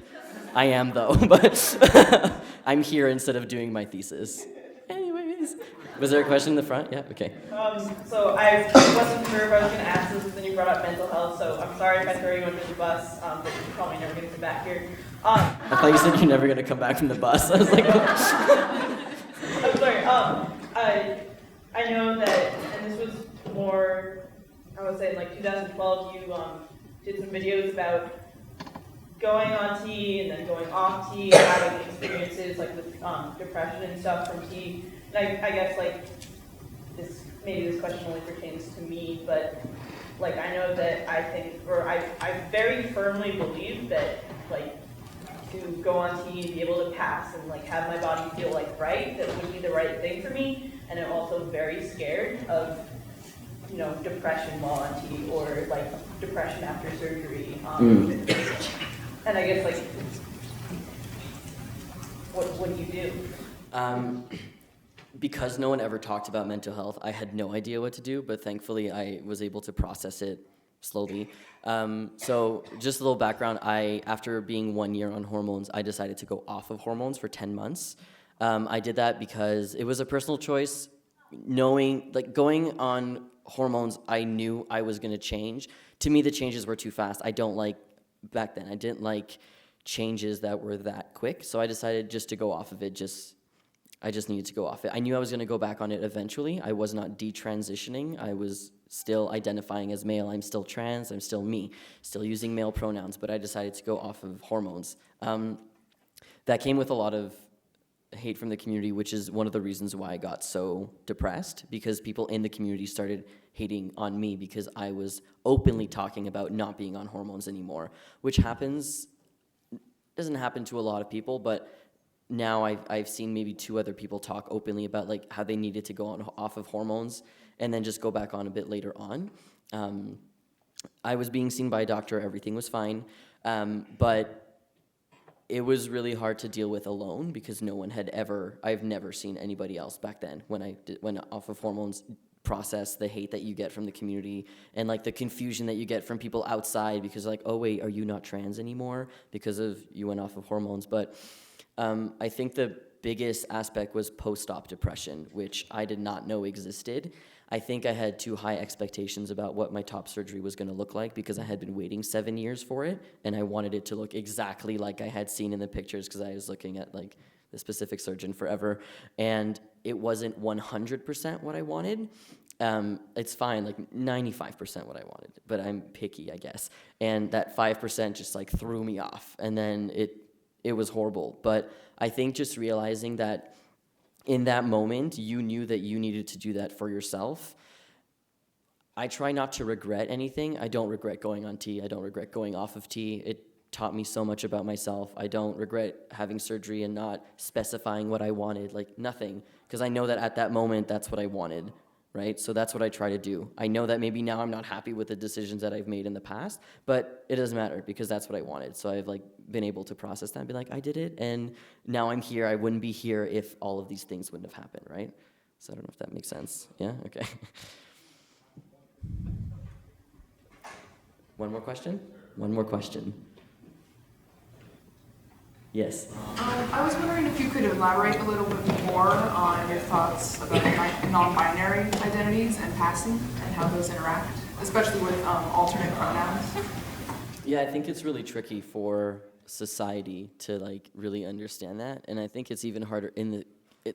I am though. But I'm here instead of doing my thesis. Anyways, was there a question in the front? Yeah, okay. So I wasn't sure if I was going to ask this, and then you brought up mental health, so I'm sorry if I throw you under the bus, but you're probably never going to come back here. I thought you said you're never going to come back from the bus. I was like, I'm sorry. I know that, and this was more, I would say, like 2012, you did some videos about going on T and then going off T and having experiences like with depression and stuff from T. And I guess like maybe this question only pertains to me, but like I know that I very firmly believe that like to go on TV and be able to pass and like have my body feel like right, that would be the right thing for me. And I'm also very scared of, you know, depression while on TV or like depression after surgery. And I guess like, what do you do? Because no one ever talked about mental health, I had no idea what to do, but thankfully I was able to process it slowly. So just a little background, after being 1 year on hormones, I decided to go off of hormones for 10 months. I did that because it was a personal choice. Going on hormones, I knew I was gonna change. To me, the changes were too fast. Back then, I didn't like changes that were that quick, so I decided just to go off of it, I just needed to go off it. I knew I was going to go back on it eventually. I was not detransitioning. I was still identifying as male. I'm still trans. I'm still me, still using male pronouns, but I decided to go off of hormones. That came with a lot of hate from the community, which is one of the reasons why I got so depressed, because people in the community started hating on me because I was openly talking about not being on hormones anymore, which doesn't happen to a lot of people, but now I've seen maybe 2 other people talk openly about like how they needed to go off of hormones and then just go back on a bit later on. I was being seen by a doctor, everything was fine, but it was really hard to deal with alone because I've never seen anybody else back then when I went off of hormones process the hate that you get from the community and like the confusion that you get from people outside because like, oh wait, are you not trans anymore because of you went off of hormones? But I think the biggest aspect was post-op depression, which I did not know existed. I think I had too high expectations about what my top surgery was going to look like because I had been waiting 7 years for it, and I wanted it to look exactly like I had seen in the pictures because I was looking at like the specific surgeon forever, and it wasn't 100% what I wanted. It's fine, like 95% what I wanted, but I'm picky, I guess. And that 5% just like threw me off, and then it was horrible. But I think just realizing that in that moment, you knew that you needed to do that for yourself. I try not to regret anything. I don't regret going on T. I don't regret going off of T. It taught me so much about myself. I don't regret having surgery and not specifying what I wanted, like nothing, because I know that at that moment, that's what I wanted, right? So that's what I try to do. I know that maybe now I'm not happy with the decisions that I've made in the past, but it doesn't matter because that's what I wanted. So I've like been able to process that and be like, I did it, and now I'm here. I wouldn't be here if all of these things wouldn't have happened, right? So I don't know if that makes sense. Yeah? Okay. One more question? One more question. Yes. I was wondering if you could elaborate a little bit more on your thoughts about non-binary identities and passing and how those interact, especially with alternate pronouns. Yeah, I think it's really tricky for society to like really understand that, and I think it's even harder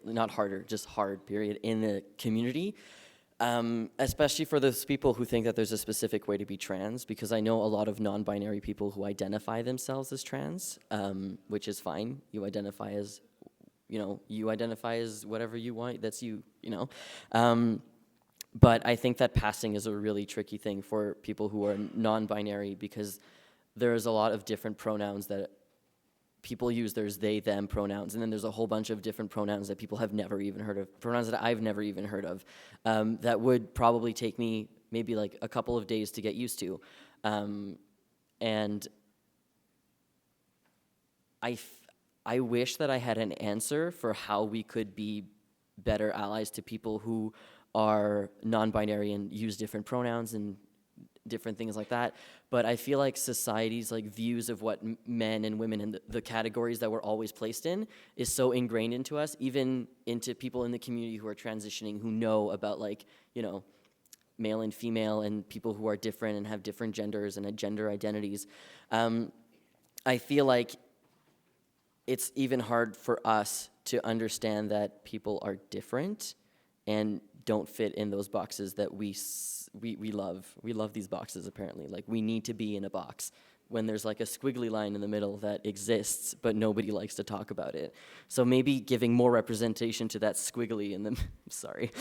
not harder, just hard, period, in the community. Especially for those people who think that there's a specific way to be trans, because I know a lot of non-binary people who identify themselves as trans, which is fine. You identify as whatever you want, that's you, you know. But I think that passing is a really tricky thing for people who are non-binary, because there's a lot of different pronouns that people use. There's they, them pronouns, and then there's a whole bunch of different pronouns that people have never even heard of, pronouns that I've never even heard of, that would probably take me maybe like a couple of days to get used to. And I wish that I had an answer for how we could be better allies to people who are non-binary and use different pronouns and different things like that. But I feel like society's like views of what men and women and the categories that we're always placed in is so ingrained into us, even into people in the community who are transitioning, who know about like, you know, male and female and people who are different and have different genders and gender identities. I feel like it's even hard for us to understand that people are different and don't fit in those boxes that we love. We love these boxes, apparently. Like, we need to be in a box. when there's like a squiggly line in the middle that exists, but nobody likes to talk about it. So maybe giving more representation to that squiggly in the, sorry.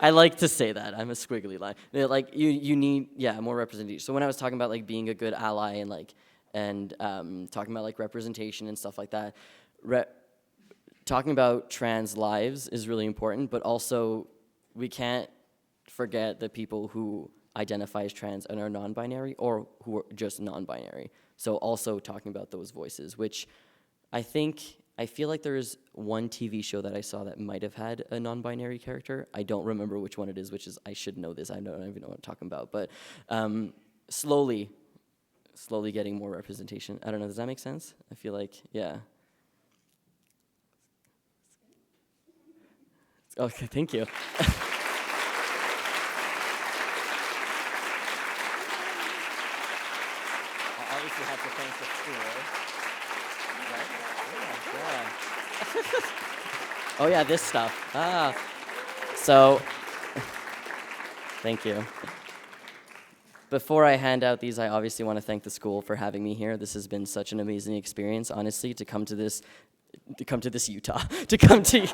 I like to say that, I'm a squiggly line. Like you need, more representation. So when I was talking about like being a good ally and like, talking about like representation and stuff like that, talking about trans lives is really important, but also we can't forget the people who identify as trans and are non-binary, or who are just non-binary. So also talking about those voices, which I feel like there is one TV show that I saw that might have had a non-binary character. I don't remember which one it is, I should know this, I don't even know what I'm talking about, but slowly getting more representation. I don't know, does that make sense? I feel like, yeah. Okay, thank you. Obviously have to thank the school, right? Yeah. Oh yeah, this stuff. So, thank you. Before I hand out these, I obviously want to thank the school for having me here. This has been such an amazing experience, honestly, to come to Utah, Jesus.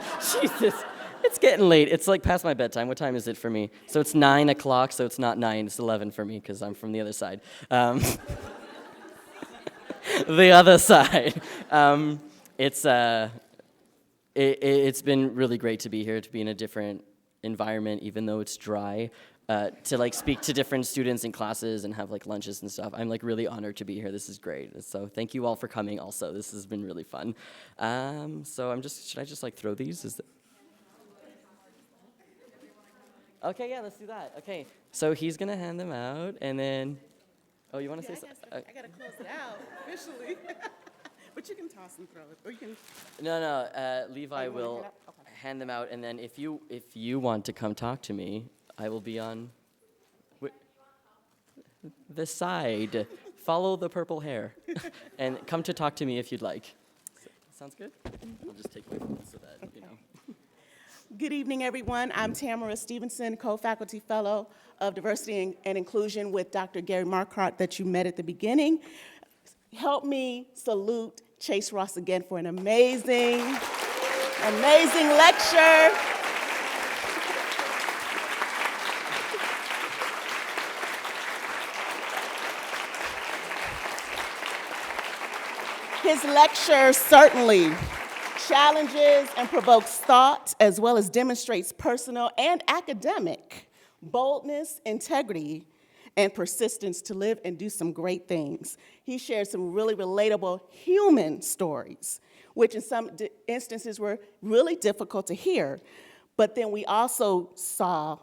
It's getting late. It's like past my bedtime. What time is it for me? So it's 9 o'clock, so it's not 9, it's 11 for me, because I'm from the other side. The other side. It's been really great to be here, to be in a different environment, even though it's dry, to like speak to different students in classes and have like lunches and stuff. I'm like really honored to be here. This is great. So thank you all for coming also. This has been really fun. So should I just like throw these? Okay, yeah, let's do that. Okay, so he's gonna hand them out, and then, oh, you wanna say something? I gotta close it out officially. But you can toss and throw it, or you can. No, Levi will hand them out, and then if you want to come talk to me, I will be on the side. Follow the purple hair, and come to talk to me if you'd like. Sounds good? I'll just take my phone so that, you know. Good evening, everyone. I'm Tamara Stevenson, co-faculty fellow of Diversity and Inclusion with Dr. Gary Marquardt that you met at the beginning. Help me salute Chase Ross again for an amazing lecture. His lecture certainly challenges and provokes thought, as well as demonstrates personal and academic boldness, integrity, and persistence to live and do some great things. He shared some really relatable human stories, which in some instances were really difficult to hear. But then we also saw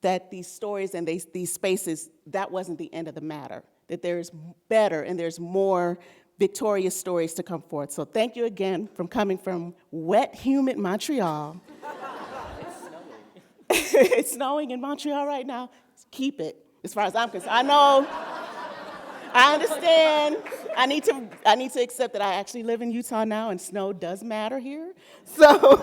that these stories and these spaces, that wasn't the end of the matter, that there's better and there's more victorious stories to come forth. So thank you again for coming from wet, humid Montreal. It's snowing. It's snowing in Montreal right now. Keep it, as far as I'm concerned. I know, I understand. I need to accept that I actually live in Utah now, and snow does matter here. So,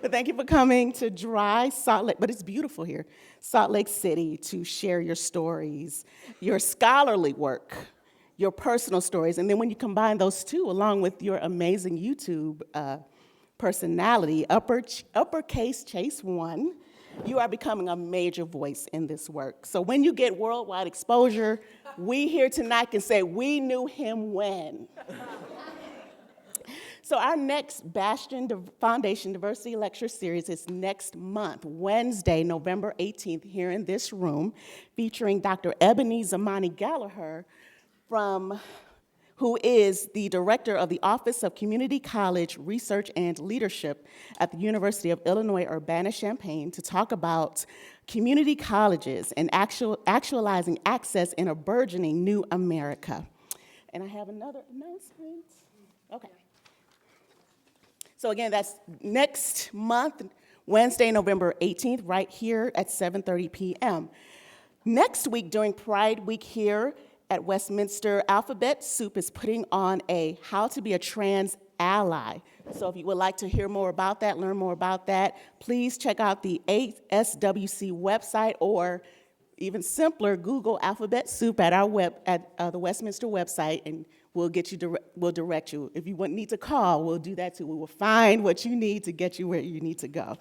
but thank you for coming to dry Salt Lake, but it's beautiful here, Salt Lake City, to share your stories, your scholarly work, your personal stories, and then when you combine those two along with your amazing YouTube personality, uppercase Chase 1, you are becoming a major voice in this work. So when you get worldwide exposure, we here tonight can say, we knew him when. So our next Bastion Foundation Diversity Lecture Series is next month, Wednesday, November 18th, here in this room, featuring Dr. Ebony Zamani Gallagher, who is the director of the Office of Community College Research and Leadership at the University of Illinois Urbana-Champaign, to talk about community colleges and actualizing access in a burgeoning new America. And I have another announcement. Okay. So again, that's next month, Wednesday, November 18th, right here at 7:30 p.m. Next week, during Pride Week here at Westminster, Alphabet Soup is putting on a How to Be a Trans Ally. So if you would like to hear more about that, learn more about that, please check out the ASWC website or even simpler, Google alphabet soup at our the Westminster website, and we'll we'll direct you. If you need to call, we'll do that too. We will find what you need to get you where you need to go.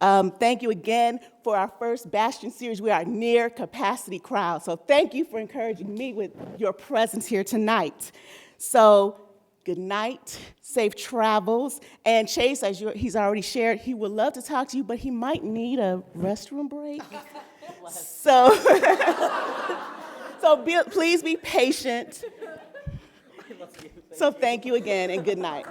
Thank you again for our first Bastion series. We are a near capacity crowd, so thank you for encouraging me with your presence here tonight. So good night, safe travels, and Chase, as he's already shared, he would love to talk to you, but he might need a restroom break. So, please be patient. So thank you again, and good night.